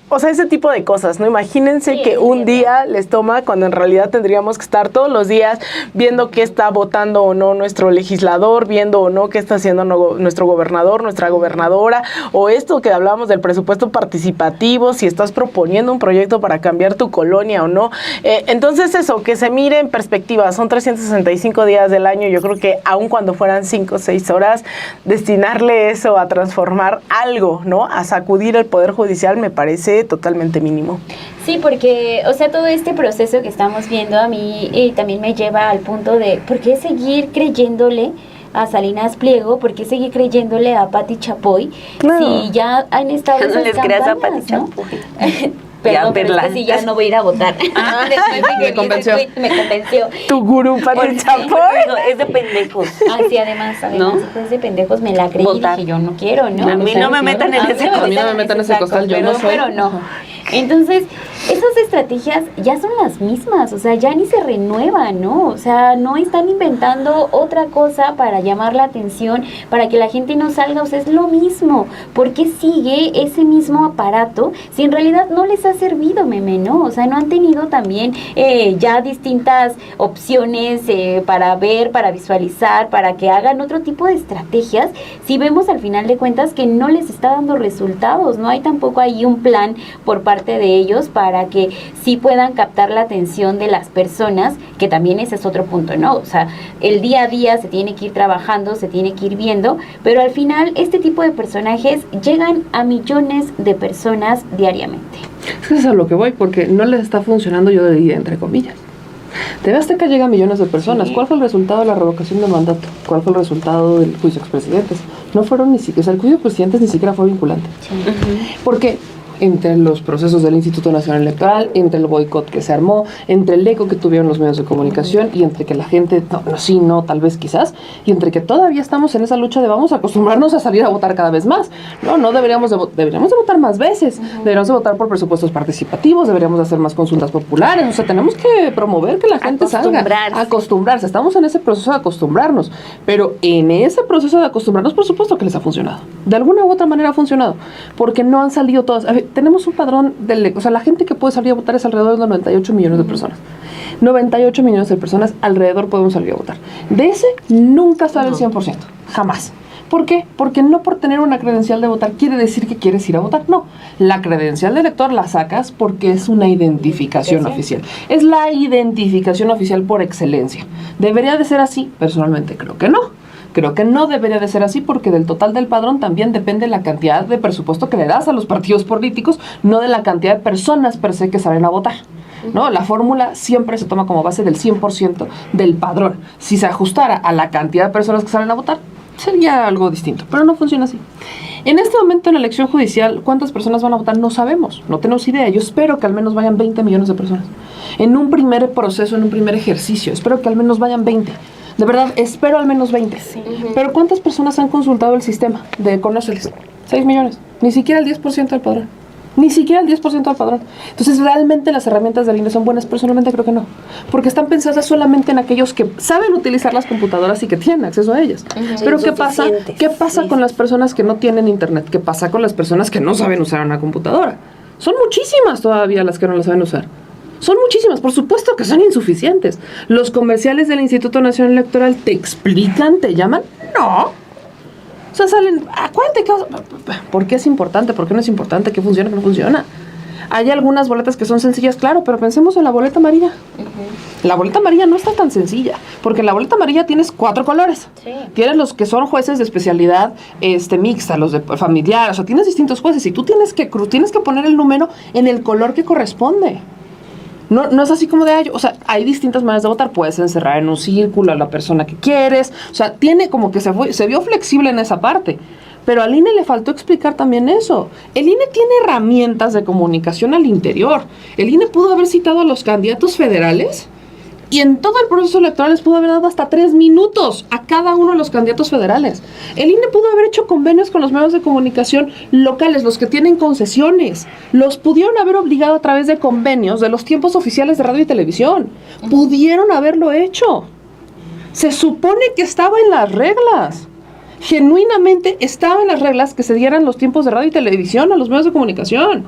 O sea, ese tipo de cosas, ¿no? Imagínense que un día les toma cuando en realidad tendríamos que estar todos los días viendo qué está votando o no nuestro legislador, viendo o no qué está haciendo nuestro gobernador, nuestra gobernadora, o esto que hablábamos del presupuesto participativo, si estás proponiendo un proyecto para cambiar tu colonia o no. Entonces eso, que se mire en perspectiva, son 365 días del año, yo creo que aun cuando fueran 5 o 6 horas, destinarle eso a transformar algo, ¿no? A sacudir el Poder Judicial me parece totalmente mínimo. Sí, porque, o sea, todo este proceso que estamos viendo a mí también me lleva al punto de, ¿por qué seguir creyéndole a Salinas Pliego? ¿Por qué seguir creyéndole a Pati Chapoy? No. Si ya han estado No les creas a Pati campañas, ¿no? Chapoy. Perdón, pero es que sí, ya no voy a ir a votar. Después de que Me convenció. me convenció. Tu gurú, Pati Chapoy. Digo, es de pendejos. Ah, sí, además, ¿No? después de pendejos me la creí Votar. y dije, yo no quiero, ¿no? A mí no me metan en ese costal. A mí no me metan en ese costal, yo no soy. Pero no. Entonces, esas estrategias ya son las mismas, o sea, ya ni se renuevan, ¿no? O sea, no están inventando otra cosa para llamar la atención, para que la gente no salga, o sea, es lo mismo. ¿Por qué sigue ese mismo aparato si en realidad no les ha servido, meme, ¿no? O sea, no han tenido también ya distintas opciones para ver, para visualizar, para que hagan otro tipo de estrategias, si vemos al final de cuentas que no les está dando resultados, no hay tampoco ahí un plan por parte de ellos para que sí puedan captar la atención de las personas, que también ese es otro punto, ¿no? O sea, el día a día se tiene que ir trabajando, se tiene que ir viendo, pero al final este tipo de personajes llegan a millones de personas diariamente. Es que eso es a lo que voy, porque no les está funcionando, yo diría, entre comillas. TV Azteca llega a millones de personas. Sí. ¿Cuál fue el resultado de la revocación de mandato? ¿Cuál fue el resultado del juicio a expresidentes? No fueron ni siquiera, o sea, el juicio de presidentes ni siquiera fue vinculante. Sí. Porque entre los procesos del Instituto Nacional Electoral, entre el boicot que se armó, entre el eco que tuvieron los medios de comunicación y entre que la gente, tal vez quizás, y entre que todavía estamos en esa lucha de vamos a acostumbrarnos a salir a votar cada vez más. No deberíamos de votar más veces, deberíamos de votar por presupuestos participativos, deberíamos de hacer más consultas populares, o sea, tenemos que promover que la gente salga, acostumbrarse, estamos en ese proceso de acostumbrarnos, pero en ese proceso de acostumbrarnos, por supuesto que les ha funcionado, de alguna u otra manera ha funcionado, porque no han salido todas. A ver, tenemos un padrón, o sea, la gente que puede salir a votar es alrededor de 98 millones de personas. 98 millones de personas alrededor podemos salir a votar. De ese nunca sale el 100%, jamás. ¿Por qué? Porque no por tener una credencial de votar quiere decir que quieres ir a votar. No, la credencial de elector la sacas porque es una identificación oficial. Es la identificación oficial por excelencia. ¿Debería de ser así? Personalmente creo que no. Creo que no debería de ser así porque del total del padrón también depende la cantidad de presupuesto que le das a los partidos políticos, no de la cantidad de personas per se que salen a votar. ¿No? La fórmula siempre se toma como base del 100% del padrón. Si se ajustara a la cantidad de personas que salen a votar, sería algo distinto, pero no funciona así. En este momento en la elección judicial, ¿cuántas personas van a votar? No sabemos, no tenemos idea. Yo espero que al menos vayan 20 millones de personas. En un primer proceso, en un primer ejercicio, espero que al menos vayan 20. De verdad, espero al menos 20. Sí. Pero ¿cuántas personas han consultado el sistema de Conóceles? 6 millones. Ni siquiera el 10% del padrón. Ni siquiera el 10% del padrón. Entonces, ¿realmente las herramientas del INE son buenas? Personalmente creo que no. Porque están pensadas solamente en aquellos que saben utilizar las computadoras y que tienen acceso a ellas. Pero ¿qué pasa? ¿Qué pasa con las personas que no tienen internet? ¿Qué pasa con las personas que no saben usar una computadora? Son muchísimas todavía las que no la saben usar. Son muchísimas, por supuesto que son insuficientes. ¿Los comerciales del Instituto Nacional Electoral te explican, te llaman? No. O sea, salen, acuérdate que... ¿Por qué es importante? ¿Por qué no es importante? ¿Qué funciona? ¿Qué no funciona? Hay algunas boletas que son sencillas, claro, pero pensemos en la boleta amarilla. La boleta amarilla no está tan sencilla, porque en la boleta amarilla tienes 4 colores. Sí. Tienes los que son jueces de especialidad mixta, los de familiar, o sea, tienes distintos jueces y tú tienes que poner el número en el color que corresponde. No es así como de, o sea, hay distintas maneras de votar. Puedes encerrar en un círculo a la persona que quieres. O sea, tiene como que se vio flexible en esa parte. Pero al INE le faltó explicar también eso. El INE tiene herramientas de comunicación al interior. El INE pudo haber citado a los candidatos federales y en todo el proceso electoral les pudo haber dado hasta 3 minutos a cada uno de los candidatos federales. El INE pudo haber hecho convenios con los medios de comunicación locales, los que tienen concesiones. Los pudieron haber obligado a través de convenios de los tiempos oficiales de radio y televisión. Pudieron haberlo hecho. Se supone que estaba en las reglas. Genuinamente estaba en las reglas que se dieran los tiempos de radio y televisión a los medios de comunicación.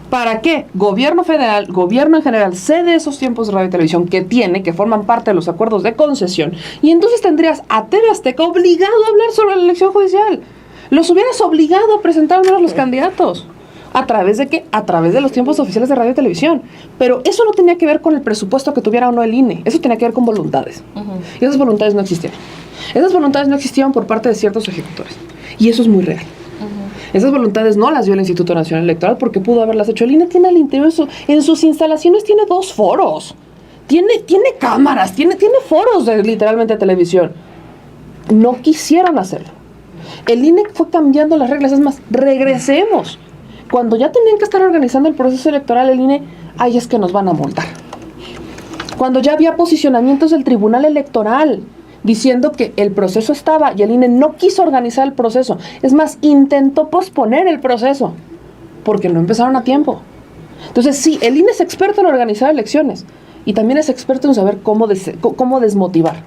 ¿Para qué? Gobierno federal, gobierno en general, cede esos tiempos de radio y televisión que forman parte de los acuerdos de concesión. Y entonces tendrías a TV Azteca obligado a hablar sobre la elección judicial. Los hubieras obligado a presentar uno de los candidatos. ¿A través de qué? A través de los tiempos oficiales de radio y televisión. Pero eso no tenía que ver con el presupuesto que tuviera o no el INE. Eso tenía que ver con voluntades. Y esas voluntades no existían. Esas voluntades no existían por parte de ciertos ejecutores. Y eso es muy real. Esas voluntades no las dio el Instituto Nacional Electoral porque pudo haberlas hecho. El INE tiene al interior, en sus instalaciones tiene 2 foros. Tiene cámaras, tiene foros de literalmente televisión. No quisieron hacerlo. El INE fue cambiando las reglas. Es más, regresemos. Cuando ya tenían que estar organizando el proceso electoral, el INE, es que nos van a multar. Cuando ya había posicionamientos del Tribunal Electoral diciendo que el proceso estaba y el INE no quiso organizar el proceso. Es más, intentó posponer el proceso porque no empezaron a tiempo. Entonces, sí, el INE es experto en organizar elecciones y también es experto en saber cómo desmotivar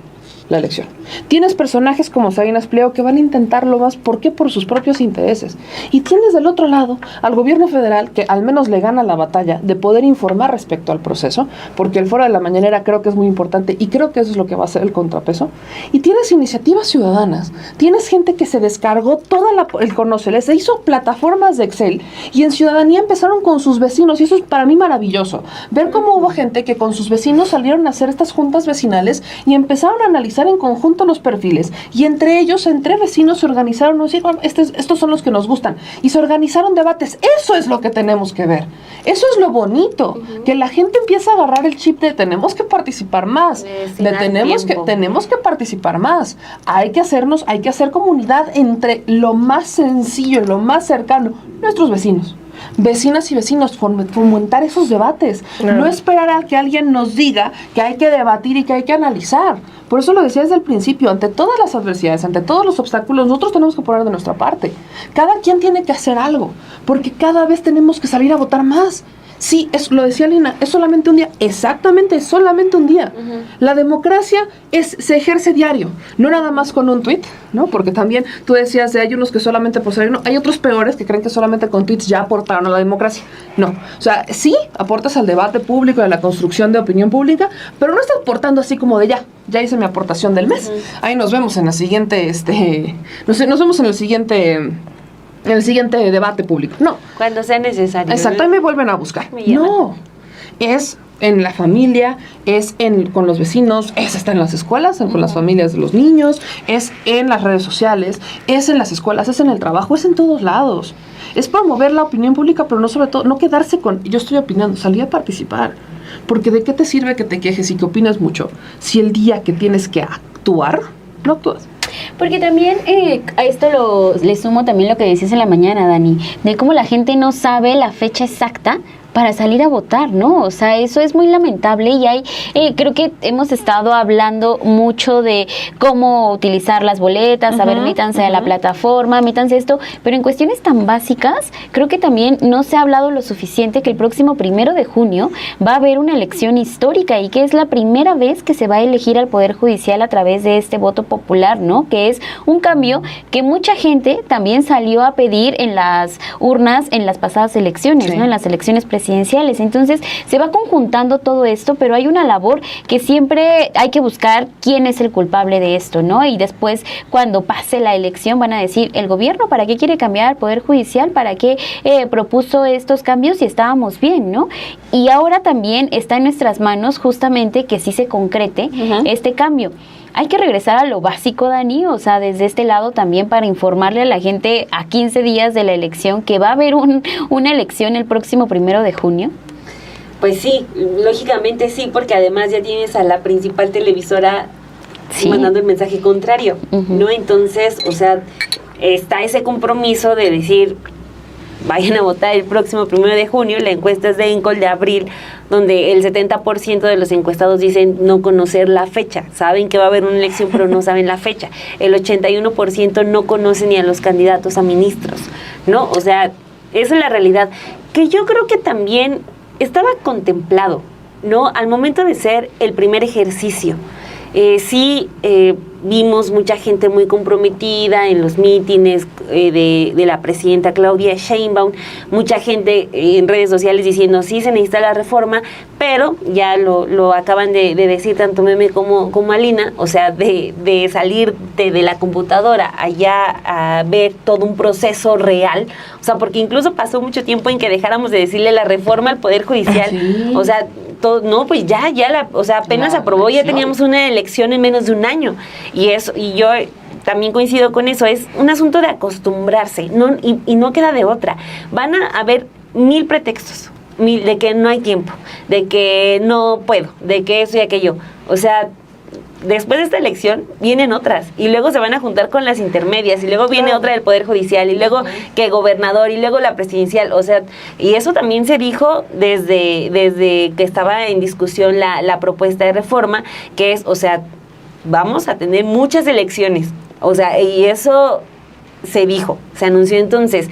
la elección. Tienes personajes como Salinas Pliego que van a intentarlo más, ¿por qué? Por sus propios intereses. Y tienes del otro lado al gobierno federal que al menos le gana la batalla de poder informar respecto al proceso, porque el foro de la mañanera creo que es muy importante y creo que eso es lo que va a ser el contrapeso. Y tienes iniciativas ciudadanas, tienes gente que se descargó toda el Conóceles, se hizo plataformas de Excel y en ciudadanía empezaron con sus vecinos y eso es para mí maravilloso. Ver cómo hubo gente que con sus vecinos salieron a hacer estas juntas vecinales y empezaron a analizar en conjunto los perfiles y entre ellos, entre vecinos se organizaron, no decir, estos son los que nos gustan y se organizaron debates. Eso es lo que tenemos que ver, eso es lo bonito, que la gente empieza a agarrar el chip de tenemos que participar más, tenemos que participar más, hay que hacer comunidad entre lo más sencillo, lo más cercano, nuestros vecinos. vecinas y vecinos, fomentar esos debates. No esperar a que alguien nos diga que hay que debatir y que hay que analizar. Por eso lo decía desde el principio, ante todas las adversidades, ante todos los obstáculos, nosotros tenemos que poner de nuestra parte. Cada quien tiene que hacer algo, porque cada vez tenemos que salir a votar más. Sí, lo decía Lina, es solamente un día. Exactamente, es solamente un día. La democracia se ejerce diario, no nada más con un tuit, ¿no? Porque también tú decías, hay unos que solamente por salir, no, hay otros peores que creen que solamente con tweets ya aportaron a la democracia. No, o sea, sí aportas al debate público y a la construcción de opinión pública, pero no estás aportando así como de ya hice mi aportación del mes. Ahí nos vemos en la siguiente, nos vemos en el siguiente debate público. No. Cuando sea necesario. Exacto, ahí me vuelven a buscar. No, es en la familia, es con los vecinos, es hasta en las escuelas, con las familias de los niños, es en las redes sociales, es en las escuelas, es en el trabajo, es en todos lados. Es promover la opinión pública, pero no sobre todo, no quedarse con, yo estoy opinando, salir a participar. Porque ¿de qué te sirve que te quejes y que opinas mucho si el día que tienes que actuar, no actúas? Porque también a esto le sumo también lo que decías en la mañana, Dani, de cómo la gente no sabe la fecha exacta para salir a votar, ¿no? O sea, eso es muy lamentable y creo que hemos estado hablando mucho de cómo utilizar las boletas, a ver, métanse a la plataforma, métanse esto, pero en cuestiones tan básicas, creo que también no se ha hablado lo suficiente que el próximo 1 de junio va a haber una elección histórica y que es la primera vez que se va a elegir al Poder Judicial a través de este voto popular, ¿no? Que es un cambio que mucha gente también salió a pedir en las urnas en las pasadas elecciones, ¿no? En las elecciones presidenciales. Entonces se va conjuntando todo esto, pero hay una labor que siempre hay que buscar quién es el culpable de esto, ¿no? Y después cuando pase la elección van a decir, el gobierno ¿para qué quiere cambiar al Poder Judicial? ¿Para qué propuso estos cambios y estábamos bien, ¿no? Y ahora también está en nuestras manos justamente que sí se concrete este cambio. Hay que regresar a lo básico, Dani, o sea, desde este lado también para informarle a la gente a 15 días de la elección que va a haber una elección el próximo 1 de junio. Pues sí, lógicamente sí, porque además ya tienes a la principal televisora mandando el mensaje contrario, ¿no? Entonces, o sea, está ese compromiso de decir, vayan a votar el próximo 1 de junio, la encuesta es de ENCOL de abril, donde el 70% de los encuestados dicen no conocer la fecha, saben que va a haber una elección pero no saben la fecha, el 81% no conoce ni a los candidatos a ministros, ¿no? O sea, esa es la realidad, que yo creo que también estaba contemplado, ¿no? Al momento de ser el primer ejercicio, vimos mucha gente muy comprometida en los mítines de la presidenta Claudia Sheinbaum, mucha gente en redes sociales diciendo sí se necesita la reforma, pero ya lo acaban de decir tanto Meme como Alina, o sea, de salir de la computadora allá a ver todo un proceso real, o sea, porque incluso pasó mucho tiempo en que dejáramos de decirle la reforma al Poder Judicial, o sea, no, pues o sea, apenas aprobó, ya teníamos una elección en menos de un año, y yo también coincido con eso, es un asunto de acostumbrarse, y no queda de otra. Van a haber 1000 pretextos, de que no hay tiempo, de que no puedo, de que eso y aquello, o sea, después de esta elección vienen otras y luego se van a juntar con las intermedias y luego viene otra del Poder Judicial y luego que gobernador y luego la presidencial, o sea, y eso también se dijo desde que estaba en discusión la propuesta de reforma, que es, o sea, vamos a tener muchas elecciones, o sea, y eso se dijo, se anunció. Entonces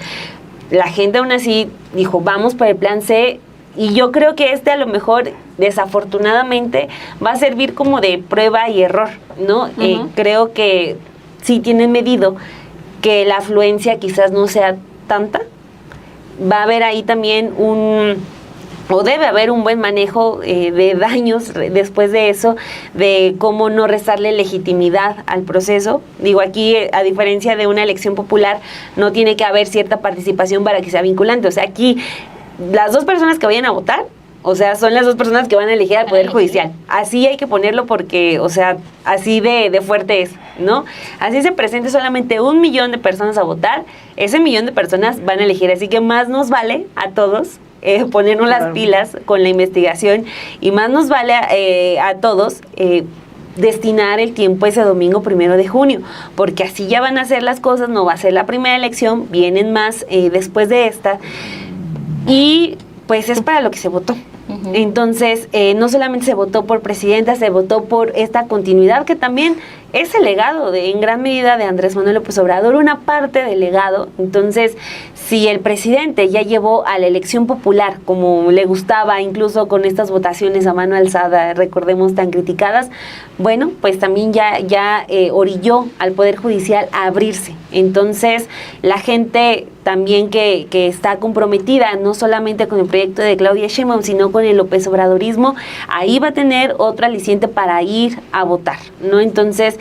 la gente aún así dijo, vamos por el plan C. Y yo creo que a lo mejor, desafortunadamente, va a servir como de prueba y error, ¿no? Creo que sí tienen medido que la afluencia quizás no sea tanta. Va a haber ahí también debe haber un buen manejo de daños después de eso, de cómo no restarle legitimidad al proceso. Digo, aquí, a diferencia de una elección popular, no tiene que haber cierta participación para que sea vinculante. O sea, aquí las 2 personas que vayan a votar, o sea, son las 2 personas que van a elegir al Poder Judicial. Así hay que ponerlo porque, o sea, así de fuerte es, ¿no? Así se presente solamente 1 millón de personas a votar, ese 1 millón de personas van a elegir. Así que más nos vale a todos ponernos las pilas con la investigación y más nos vale a todos destinar el tiempo ese domingo 1 de junio, porque así ya van a ser las cosas, no va a ser la primera elección, vienen más después de esta. y pues es para lo que se votó. Entonces, no solamente se votó por presidenta, se votó por esta continuidad que también es el legado en gran medida de Andrés Manuel López Obrador, una parte del legado. Entonces, si el presidente ya llevó a la elección popular como le gustaba, incluso con estas votaciones a mano alzada, recordemos, tan criticadas, bueno, pues también ya orilló al Poder Judicial a abrirse. Entonces, la gente también que está comprometida no solamente con el proyecto de Claudia Sheinbaum, sino con el López Obradorismo, ahí va a tener otro aliciente para ir a votar, ¿no? Entonces,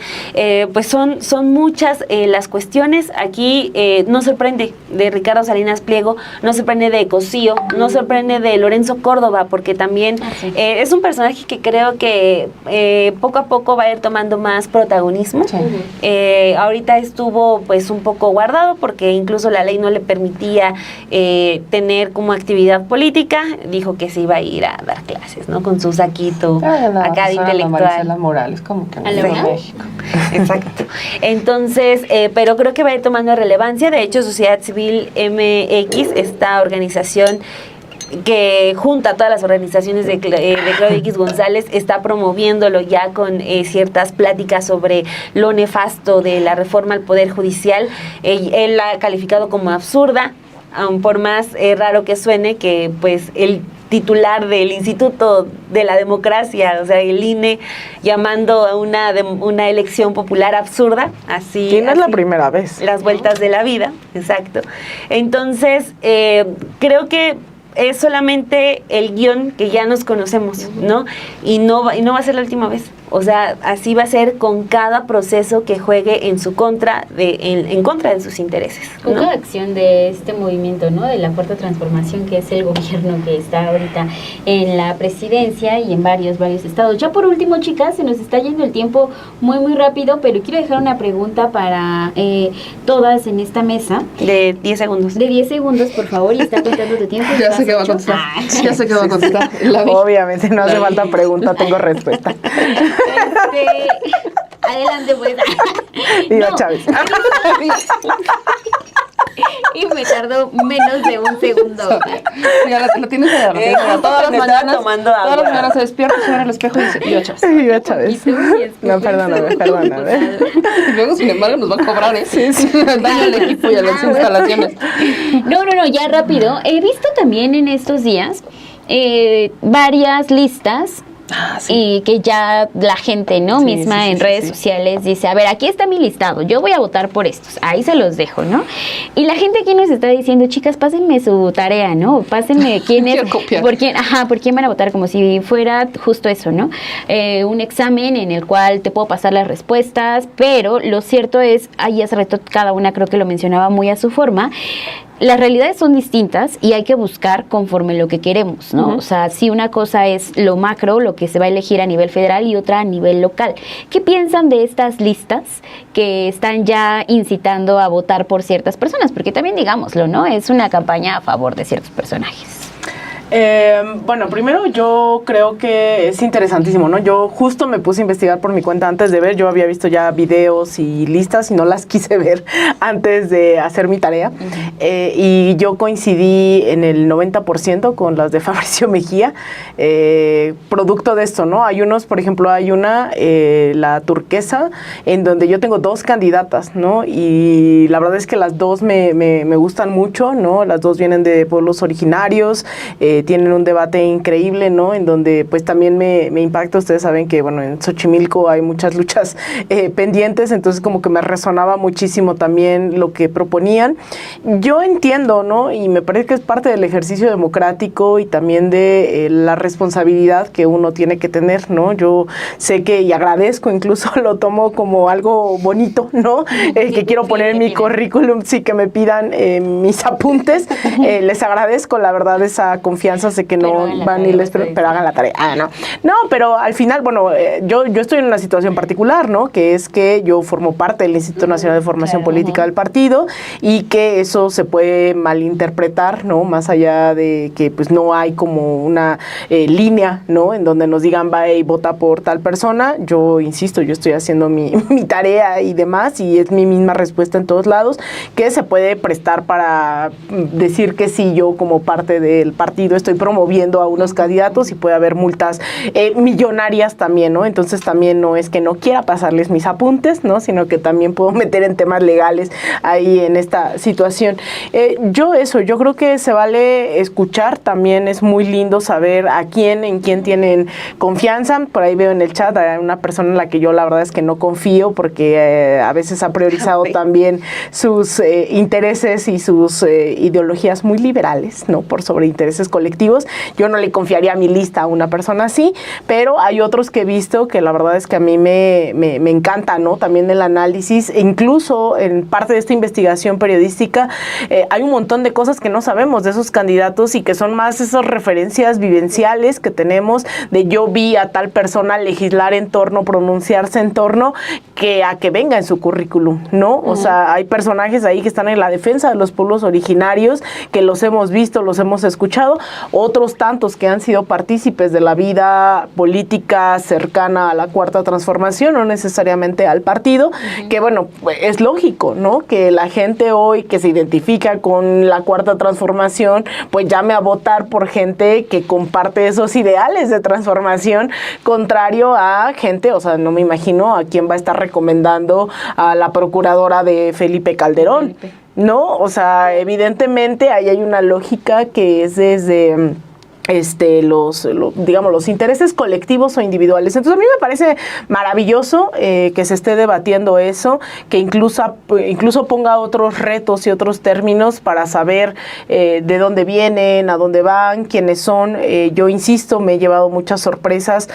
pues son muchas las cuestiones. Aquí no sorprende de Ricardo Salinas Pliego, no sorprende de Cosío, no sorprende de Lorenzo Córdoba, porque también es un personaje que creo que poco a poco va a ir tomando más protagonismo. Ahorita estuvo pues un poco guardado porque incluso la ley no le permitía tener como actividad política. Dijo que se iba a ir a dar clases, ¿no? Con su saquito acá de intelectual. Marcela Morales, como que no ¿A en México. Exacto. Entonces, pero creo que va a ir tomando relevancia. De hecho, Sociedad Civil MX, esta organización que junta a todas las organizaciones de Claudio X González, está promoviéndolo ya con ciertas pláticas sobre lo nefasto de la reforma al Poder Judicial. Él la ha calificado como absurda, aun por más raro que suene, que pues el titular del Instituto de la Democracia, o sea, el INE, llamando a una elección popular absurda, así. Y no es la primera vez. Las vueltas de la vida, exacto. Entonces, creo que es solamente el guión que ya nos conocemos, ¿no? Y no va a ser la última vez. O sea, así va a ser con cada proceso que juegue en su contra, en contra de sus intereses, ¿no? Con cada acción de este movimiento, ¿no? De la Cuarta Transformación, que es el gobierno que está ahorita en la presidencia y en varios estados. Ya por último, chicas, se nos está yendo el tiempo muy rápido, pero quiero dejar una pregunta para todas en esta mesa. De 10 segundos. De 10 segundos, por favor, y está contando tu tiempo. Ya sé que va a contestar. Ya sé que va a contestar. Obviamente, no hace falta pregunta, tengo respuesta. Adelante, pues. Diga, Chávez. Y me tardó menos de un segundo. Ya la tienes allá. Todas las mañanas se despierta, se ve en el espejo y dice, yo Chávez. Yo, Chávez. No, perdóname. Y luego, sin embargo, nos va a cobrar, ¿eh? Sí. Daño al equipo y a las instalaciones. No, ya rápido. He visto también en estos días varias listas. Y que ya la gente, ¿no? Misma en redes sociales dice, a ver, aquí está mi listado, yo voy a votar por estos, ahí se los dejo, ¿no? Y la gente aquí nos está diciendo, chicas, pásenme su tarea, ¿no? Pásenme quién es, por quién van a votar, como si fuera justo eso, ¿no? Un examen en el cual te puedo pasar las respuestas, pero lo cierto es, ahí hace rato cada una creo que lo mencionaba muy a su forma. Las realidades son distintas y hay que buscar conforme lo que queremos, ¿no? O sea, si una cosa es lo macro, lo que se va a elegir a nivel federal, y otra a nivel local. ¿Qué piensan de estas listas que están ya incitando a votar por ciertas personas? Porque también, digámoslo, ¿no? Es una campaña a favor de ciertos personajes. Bueno, primero yo creo que es interesantísimo, ¿no? Yo justo me puse a investigar por mi cuenta antes de ver. Yo había visto ya videos y listas y no las quise ver antes de hacer mi tarea. Y yo coincidí en el 90% con las de Fabricio Mejía, producto de esto, ¿no? Hay unos, por ejemplo, hay una, la turquesa, en donde yo tengo 2 candidatas, ¿no? Y la verdad es que las 2 me gustan mucho, ¿no? Las 2 vienen de pueblos originarios, tienen un debate increíble, ¿no? En donde pues también me impacta. Ustedes saben que, bueno, en Xochimilco hay muchas luchas pendientes, entonces como que me resonaba muchísimo también lo que proponían. Yo entiendo, ¿no? Y me parece que es parte del ejercicio democrático y también de la responsabilidad que uno tiene que tener, ¿no? Yo sé que, y agradezco, incluso lo tomo como algo bonito, ¿no? Que quiero poner en mi currículum, sí, que me pidan mis apuntes. Les agradezco, la verdad, esa confianza confianza, sé que no van y les... Pero hagan la tarea. No, pero al final, bueno, yo estoy en una situación particular, ¿no? Que es que yo formo parte del Instituto Nacional de Formación Política del partido y que eso se puede malinterpretar, ¿no? Más allá de que pues no hay como una línea, ¿no? En donde nos digan, va y vota por tal persona. Yo insisto, yo estoy haciendo mi tarea y demás, y es mi misma respuesta en todos lados, que se puede prestar para decir que sí, yo como parte del partido estoy promoviendo a unos candidatos y puede haber multas millonarias también, ¿no? Entonces también no es que no quiera pasarles mis apuntes, ¿no? Sino que también puedo meter en temas legales ahí en esta situación. Yo creo que se vale escuchar, también es muy lindo saber en quién tienen confianza. Por ahí veo en el chat a una persona en la que yo la verdad es que no confío, porque a veces ha priorizado también sus intereses y sus ideologías muy liberales, ¿no? Por sobre intereses colectivos. Yo no le confiaría mi lista a una persona así, pero hay otros que he visto que la verdad es que a mí me encanta, ¿no? También el análisis, e incluso en parte de esta investigación periodística hay un montón de cosas que no sabemos de esos candidatos y que son más esas referencias vivenciales que tenemos de yo vi a tal persona legislar en torno, pronunciarse en torno, que a que venga en su currículum, ¿no? O sea, hay personajes ahí que están en la defensa de los pueblos originarios, que los hemos visto, los hemos escuchado, otros tantos que han sido partícipes de la vida política cercana a la Cuarta Transformación, no necesariamente al partido, que bueno, es lógico, ¿no? Que la gente hoy que se identifica con la Cuarta Transformación, pues llame a votar por gente que comparte esos ideales de transformación, contrario a gente, o sea, no me imagino a quién va a estar recomendando a la procuradora de Felipe Calderón, ¿no? O sea, evidentemente ahí hay una lógica que es desde los intereses colectivos o individuales. Entonces a mí me parece maravilloso que se esté debatiendo eso, que incluso ponga otros retos y otros términos para saber de dónde vienen, a dónde van, quiénes son. Yo insisto, me he llevado muchas sorpresas.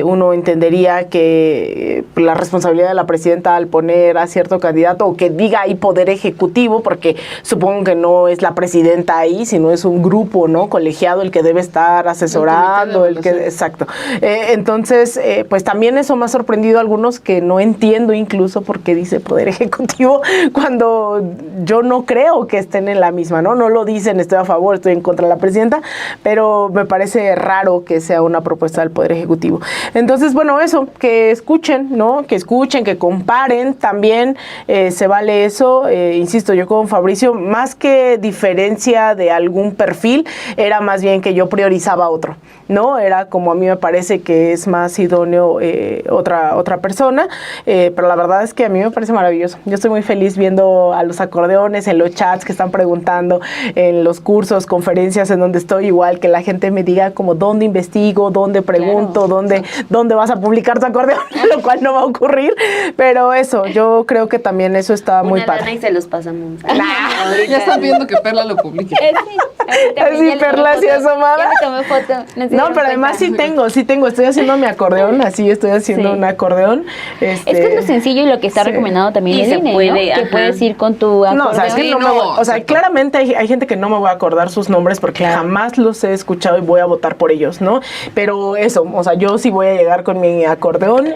Uno entendería que la responsabilidad de la presidenta al poner a cierto candidato, o que diga ahí poder ejecutivo, porque supongo que no es la presidenta ahí, sino es un grupo, ¿no? Colegiado el que debe estar asesorando, exacto. Entonces, pues también eso me ha sorprendido a algunos, que no entiendo incluso por qué dice Poder Ejecutivo, cuando yo no creo que estén en la misma, ¿no? No lo dicen, estoy a favor, estoy en contra de la presidenta, pero me parece raro que sea una propuesta del Poder Ejecutivo. Entonces, bueno, eso, que escuchen, ¿no? Que escuchen, que comparen, también se vale eso. Insisto, yo con Fabricio, más que diferencia de algún perfil, era más bien que yo priorizaba otro, ¿no? Era como a mí me parece que es más idóneo otra persona, pero la verdad es que a mí me parece maravilloso. Yo estoy muy feliz viendo a los acordeones en los chats que están preguntando, en los cursos, conferencias en donde estoy, igual que la gente me diga como dónde investigo, dónde pregunto, dónde vas a publicar tu acordeón, lo cual no va a ocurrir, pero eso, yo creo que también eso está muy padre. Y se los pasamos. Ya están viendo que Perla lo publique. Así Perla se asomaba. No, pero además sí tengo, estoy haciendo mi acordeón, estoy haciendo un acordeón. Es que es lo sencillo y lo que está recomendado también el INE, ¿no? Que puedes ir con tu acordeón. No, o sea, es que claramente hay gente que no me voy a acordar sus nombres porque jamás los he escuchado y voy a votar por ellos, ¿no? Pero eso, o sea, yo sí voy a llegar con mi acordeón.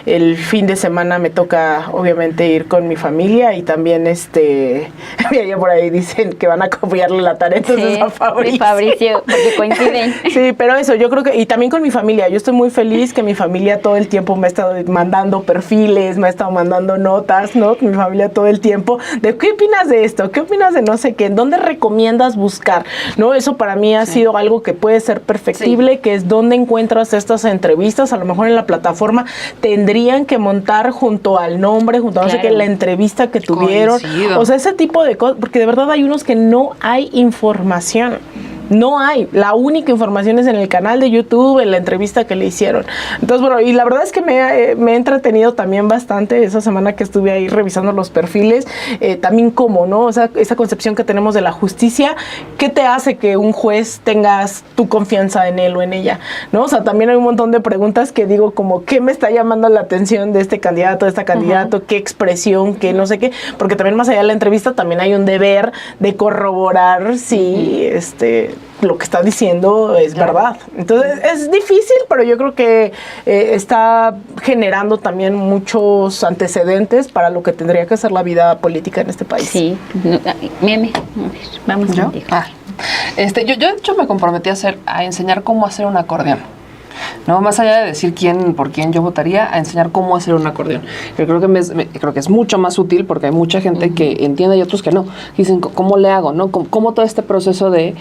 El fin de semana me toca obviamente ir con mi familia y también mira, ya por ahí dicen que van a copiarle la tarea entonces a Fabricio, porque coinciden. Sí, pero eso, yo creo que, y también con mi familia, yo estoy muy feliz que mi familia todo el tiempo me ha estado mandando perfiles, me ha estado mandando notas, ¿no? Mi familia todo el tiempo, de ¿qué opinas de esto? ¿Qué opinas de no sé qué? ¿Dónde recomiendas buscar? ¿No? Eso para mí ha sido algo que puede ser perfectible, que es dónde encuentras estas entrevistas, a lo mejor en la plataforma tendrían que montar junto al nombre, junto a no sé qué, la entrevista que tuvieron. O sea, ese tipo de cosas, porque de verdad hay unos que no hay información. No hay. La única información es en el canal de YouTube, en la entrevista que le hicieron. Entonces, bueno, y la verdad es que me he entretenido también bastante esa semana que estuve ahí revisando los perfiles. También cómo, ¿no? O sea, esa concepción que tenemos de la justicia, ¿qué te hace que un juez tengas tu confianza en él o en ella? ¿No? O sea, también hay un montón de preguntas que digo como, ¿qué me está llamando la atención de este candidato, de esta candidato? ¿Qué expresión? ¿Qué no sé qué? Porque también más allá de la entrevista también hay un deber de corroborar si lo que está diciendo es verdad. Entonces es difícil, pero yo creo que está generando también muchos antecedentes para lo que tendría que ser la vida política en este país. Sí, Meme, vamos contigo. Yo de hecho me comprometí a enseñar cómo hacer un acordeón. No, más allá de decir por quién yo votaría, a enseñar cómo hacer un acordeón. Yo creo que es mucho más útil porque hay mucha gente que entiende y otros que no. Dicen, ¿cómo le hago? ¿No? ¿Cómo todo este proceso de,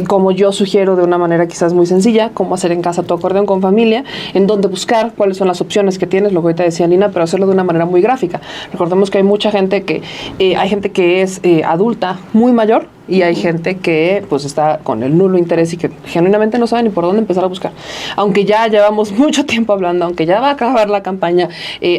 como yo sugiero de una manera quizás muy sencilla, cómo hacer en casa tu acordeón con familia, en dónde buscar, cuáles son las opciones que tienes, lo que ahorita decía Nina, pero hacerlo de una manera muy gráfica. Recordemos que hay mucha gente hay gente que es adulta, muy mayor, y hay gente que pues está con el nulo interés y que genuinamente no sabe ni por dónde empezar a buscar. Aunque ya llevamos mucho tiempo hablando, aunque ya va a acabar la campaña,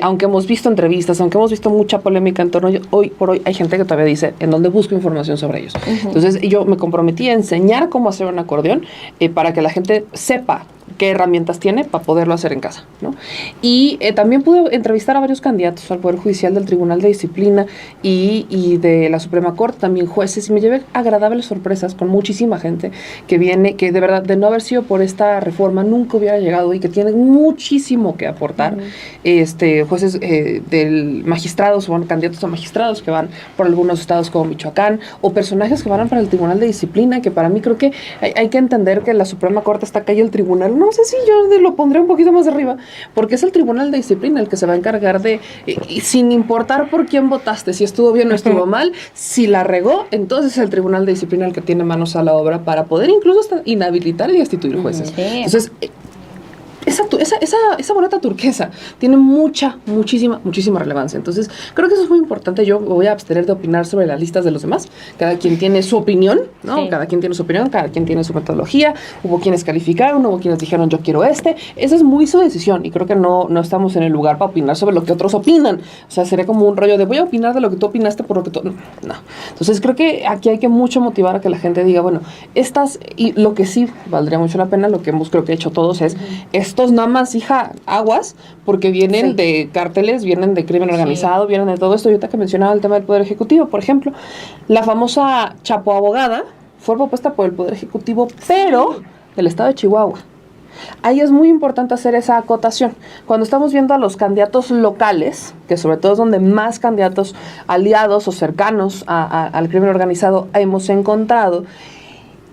aunque hemos visto entrevistas, aunque hemos visto mucha polémica en torno a ello, hoy por hoy hay gente que todavía dice en dónde busco información sobre ellos. Entonces yo me comprometí a enseñar cómo hacer un acordeón para que la gente sepa qué herramientas tiene para poderlo hacer en casa, ¿no? Y también pude entrevistar a varios candidatos al Poder Judicial del Tribunal de Disciplina y de la Suprema Corte, también jueces, y me llevé agradables sorpresas con muchísima gente que viene, que de verdad, de no haber sido por esta reforma, nunca hubiera llegado y que tienen muchísimo que aportar. Jueces magistrados, o candidatos a magistrados que van por algunos estados como Michoacán, o personajes que van para el Tribunal de Disciplina, que para mí creo que hay que entender que la Suprema Corte está acá y el Tribunal, no sé si yo lo pondré un poquito más arriba, porque es el Tribunal de Disciplina el que se va a encargar de, sin importar por quién votaste, si estuvo bien o estuvo mal, si la regó, entonces es el Tribunal de Disciplina el que tiene manos a la obra para poder incluso hasta inhabilitar y destituir jueces. Entonces, esa boleta turquesa tiene muchísima relevancia. Entonces, creo que eso es muy importante. Yo voy a abstener de opinar sobre las listas de los demás. Cada quien tiene su opinión, ¿no? Sí. Cada quien tiene su opinión, cada quien tiene su metodología. Hubo quienes calificaron, hubo quienes dijeron yo quiero Esa es muy su decisión y creo que no estamos en el lugar para opinar sobre lo que otros opinan. O sea, sería como un rollo de voy a opinar de lo que tú opinaste por lo que tú... No. Entonces, creo que aquí hay que mucho motivar a que la gente diga, bueno, y lo que sí valdría mucho la pena, lo que hemos creo que hecho todos es estos nada más, hija, aguas, porque vienen de cárteles, vienen de crimen organizado, vienen de todo esto. Y ahorita que mencionaba el tema del Poder Ejecutivo, por ejemplo, la famosa Chapo Abogada fue propuesta por el Poder Ejecutivo, pero del estado de Chihuahua. Ahí es muy importante hacer esa acotación. Cuando estamos viendo a los candidatos locales, que sobre todo es donde más candidatos aliados o cercanos al crimen organizado hemos encontrado,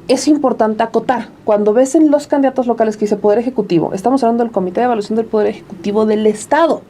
es importante acotar. Cuando ves en los candidatos locales que dice Poder Ejecutivo, estamos hablando del Comité de Evaluación del Poder Ejecutivo del Estado.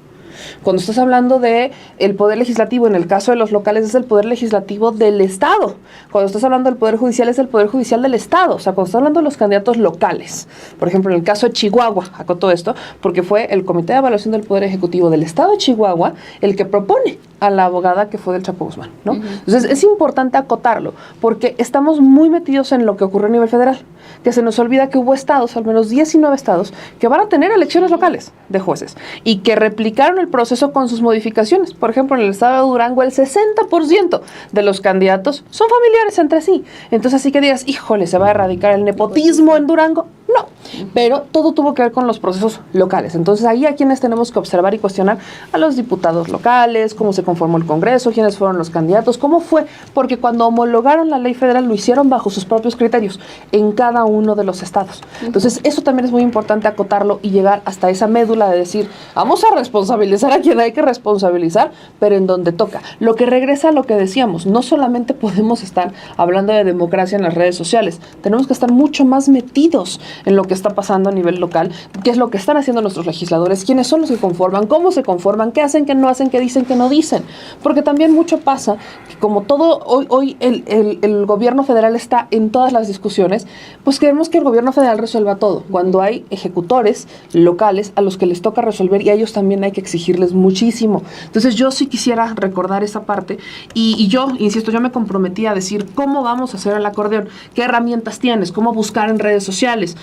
Cuando estás hablando de el Poder Legislativo, en el caso de los locales es el Poder Legislativo del Estado. Cuando estás hablando del Poder Judicial es el Poder Judicial del Estado. O sea, cuando estás hablando de los candidatos locales. Por ejemplo, en el caso de Chihuahua, acoto esto, porque fue el Comité de Evaluación del Poder Ejecutivo del Estado de Chihuahua el que propone a la abogada que fue del Chapo Guzmán, ¿no? Entonces, es importante acotarlo, porque estamos muy metidos en lo que ocurre a nivel federal, que se nos olvida que hubo estados, al menos 19 estados, que van a tener elecciones locales de jueces y que replicaron el proceso con sus modificaciones. Por ejemplo, en el estado de Durango, el 60% de los candidatos son familiares entre sí. Entonces, así que digas, híjole, ¿se va a erradicar el nepotismo en Durango? No, pero todo tuvo que ver con los procesos locales. Entonces, ahí a quienes tenemos que observar y cuestionar a los diputados locales, cómo se conformó el Congreso, quiénes fueron los candidatos, cómo fue, porque cuando homologaron la ley federal lo hicieron bajo sus propios criterios en cada uno de los estados. Entonces, eso también es muy importante acotarlo y llegar hasta esa médula de decir, vamos a responsabilizar a quien hay que responsabilizar, pero en donde toca. Lo que regresa a lo que decíamos, no solamente podemos estar hablando de democracia en las redes sociales, tenemos que estar mucho más metidos en lo que está pasando a nivel local, qué es lo que están haciendo nuestros legisladores, quiénes son los que conforman, cómo se conforman, qué hacen, qué no hacen, qué dicen, qué no dicen. Porque también mucho pasa que como todo hoy el gobierno federal está en todas las discusiones, pues queremos que el gobierno federal resuelva todo, cuando hay ejecutores locales a los que les toca resolver y a ellos también hay que exigirles muchísimo. Entonces yo sí quisiera recordar esa parte y yo, insisto, yo me comprometí a decir cómo vamos a hacer el acordeón, qué herramientas tienes, cómo buscar en redes sociales,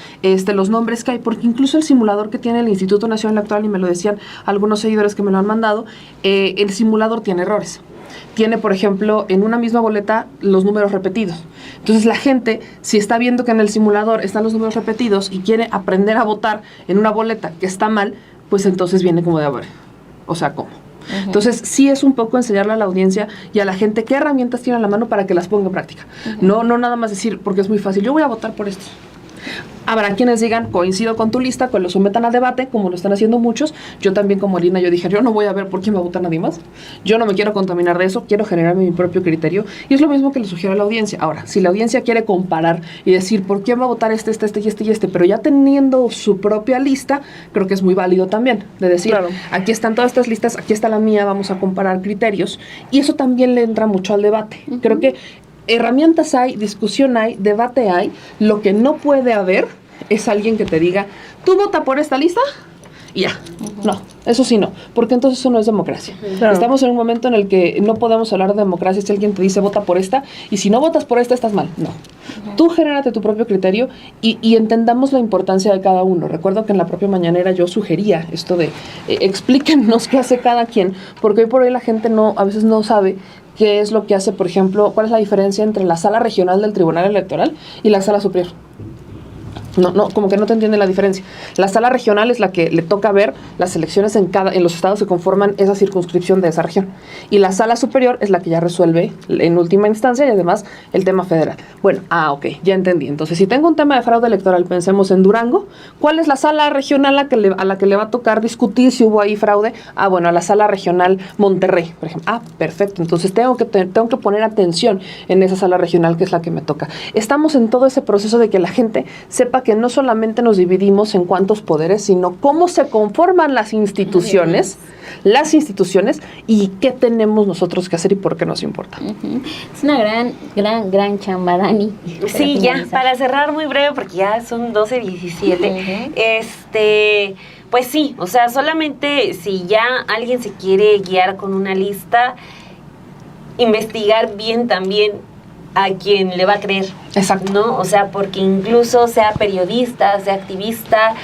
los nombres que hay, porque incluso el simulador que tiene el Instituto Nacional Electoral, y me lo decían algunos seguidores que me lo han mandado, el simulador tiene errores. Tiene, por ejemplo, en una misma boleta los números repetidos. Entonces la gente, si está viendo que en el simulador están los números repetidos y quiere aprender a votar en una boleta que está mal, pues entonces viene como de, a ver, o sea, ¿cómo? Entonces, sí es un poco enseñarle a la audiencia y a la gente qué herramientas tiene a la mano para que las ponga en práctica. No nada más decir, porque es muy fácil, yo voy a votar por esto. Habrá quienes digan, coincido con tu lista, que lo sometan a debate, como lo están haciendo muchos. Yo también, como Alina, yo dije, yo no voy a ver por quién va a votar nadie más. Yo no me quiero contaminar de eso, quiero generarme mi propio criterio. Y es lo mismo que le sugiero a la audiencia. Ahora, si la audiencia quiere comparar y decir, ¿por quién va a votar este y este? Pero ya teniendo su propia lista, creo que es muy válido también. De decir, claro, aquí están todas estas listas, aquí está la mía, vamos a comparar criterios. Y eso también le entra mucho al debate. Creo que herramientas hay, discusión hay, debate hay. Lo que no puede haber es alguien que te diga, ¿tú vota por esta lista? Y ya. No, eso sí no, porque entonces eso no es democracia. Claro. Estamos en un momento en el que no podemos hablar de democracia si alguien te dice vota por esta, y si no votas por esta estás mal. No. Tú genérate tu propio criterio y entendamos la importancia de cada uno. Recuerdo que en la propia mañanera yo sugería esto de explíquenos qué hace cada quien, porque hoy por hoy la gente a veces no sabe qué es lo que hace, por ejemplo, cuál es la diferencia entre la sala regional del Tribunal Electoral y la sala superior. No, como que no te entiende la diferencia. La sala regional es la que le toca ver las elecciones en los estados que conforman esa circunscripción de esa región. Y la sala superior es la que ya resuelve en última instancia y además el tema federal. Bueno, ok, ya entendí. Entonces, si tengo un tema de fraude electoral, pensemos en Durango, ¿cuál es la sala regional a la que le va a tocar discutir si hubo ahí fraude? Bueno, a la sala regional Monterrey, por ejemplo. Perfecto. Entonces, tengo que poner atención en esa sala regional que es la que me toca. Estamos en todo ese proceso de que la gente sepa que no solamente nos dividimos en cuántos poderes, sino cómo se conforman las instituciones y qué tenemos nosotros que hacer y por qué nos importa. Es una gran chamba, Dani. Sí, ya, para cerrar muy breve, porque ya son 12:17, pues sí, o sea, solamente si ya alguien se quiere guiar con una lista, investigar bien también a quien le va a creer. Exacto. ¿No? O sea, porque incluso sea periodista, sea activista,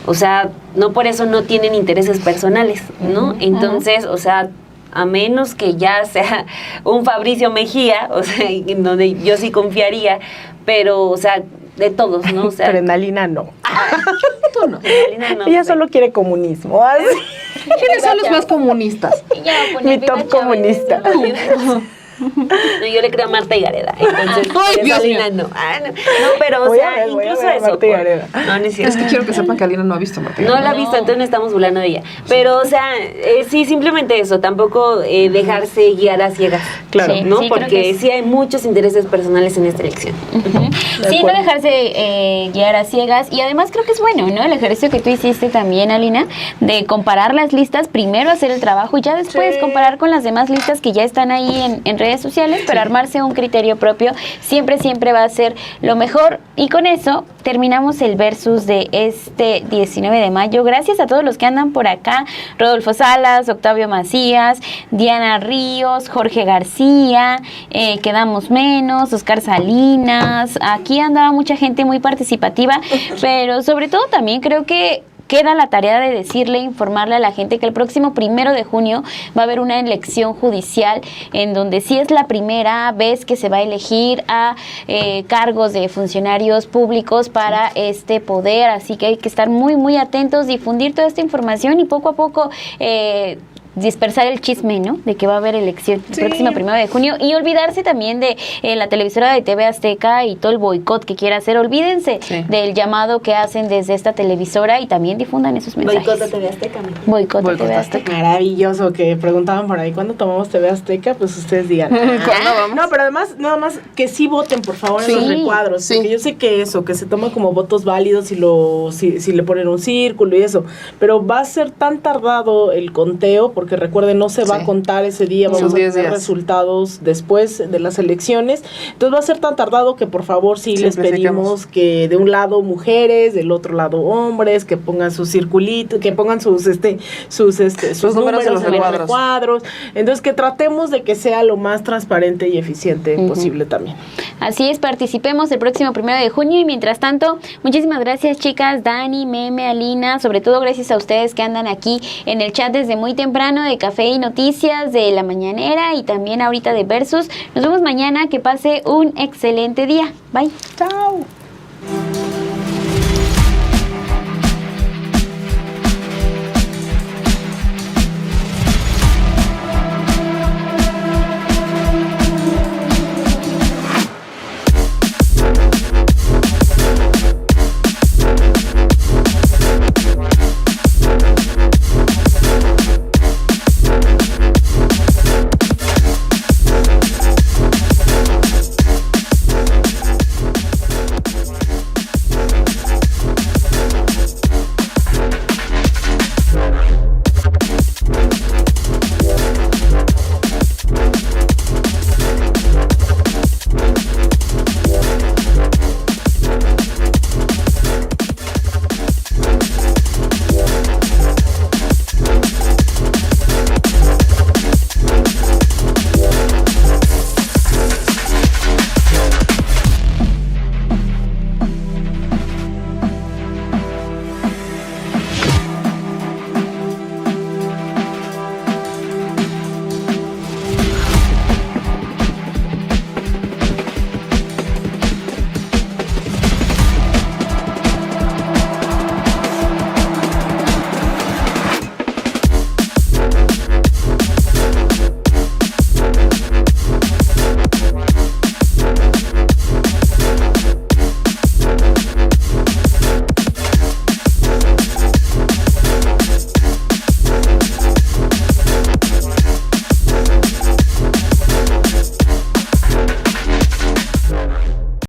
o sea, no por eso no tienen intereses personales, ¿no? Entonces, o sea, a menos que ya sea un Fabricio Mejía, o sea, en donde yo sí confiaría, pero, o sea, de todos, ¿no? O sea, pero en Alina no. Tú no. Alina no. Ella solo quiere comunismo. ¿Quiénes son los más comunistas? Mi top comunista. No, yo le creo a Marta y Gareda. Entonces, Alina no. No, pero, o sea, incluso eso. No es cierto. Es que quiero que sepan que Alina no ha visto a Marta y Gareda. No la ha visto, entonces no estamos burlando de ella. Pero, o sea, sí, simplemente eso. Tampoco dejarse guiar a ciegas. Claro. ¿No? Sí, porque sí hay muchos intereses personales en esta elección. Sí, no dejarse guiar a ciegas. Y además creo que es bueno, ¿no? El ejercicio que tú hiciste también, Alina, de comparar las listas, primero hacer el trabajo y ya después comparar con las demás listas que ya están ahí en redes sociales, pero armarse un criterio propio siempre va a ser lo mejor. Y con eso terminamos el versus de este 19 de mayo. Gracias a todos los que andan por acá: Rodolfo Salas, Octavio Macías, Diana Ríos, Jorge García, Quedamos Menos, Oscar Salinas. Aquí andaba mucha gente muy participativa, pero sobre todo también creo que queda la tarea de decirle, informarle a la gente que el próximo 1 de junio va a haber una elección judicial en donde sí es la primera vez que se va a elegir a cargos de funcionarios públicos para este poder, así que hay que estar muy atentos, difundir toda esta información y poco a poco dispersar el chisme, ¿no? De que va a haber elección el próximo 1 de junio y olvidarse también de la televisora de TV Azteca y todo el boicot que quiera hacer. Olvídense del llamado que hacen desde esta televisora y también difundan esos mensajes. Boicot a TV Azteca. Boicot a TV Azteca. Maravilloso, que preguntaban por ahí, ¿cuándo tomamos TV Azteca? Pues ustedes digan. ¿Cuándo vamos? No, pero además, nada más que sí voten, por favor, en los recuadros. Porque yo sé que que se toma como votos válidos si le ponen un círculo y eso. Pero va a ser tan tardado el conteo, porque recuerden, no se va a contar ese día, vamos a tener resultados después de las elecciones, entonces va a ser tan tardado que por favor les pedimos que de un lado mujeres, del otro lado hombres, que pongan sus circulitos, que pongan sus números en los recuadros, entonces que tratemos de que sea lo más transparente y eficiente posible también. Así es, participemos el próximo 1 de junio y mientras tanto, muchísimas gracias chicas, Dani, Meme, Alina, sobre todo gracias a ustedes que andan aquí en el chat desde muy temprano de Café y Noticias, de La Mañanera y también ahorita de Versus. Nos vemos mañana, que pase un excelente día. Bye. Chao.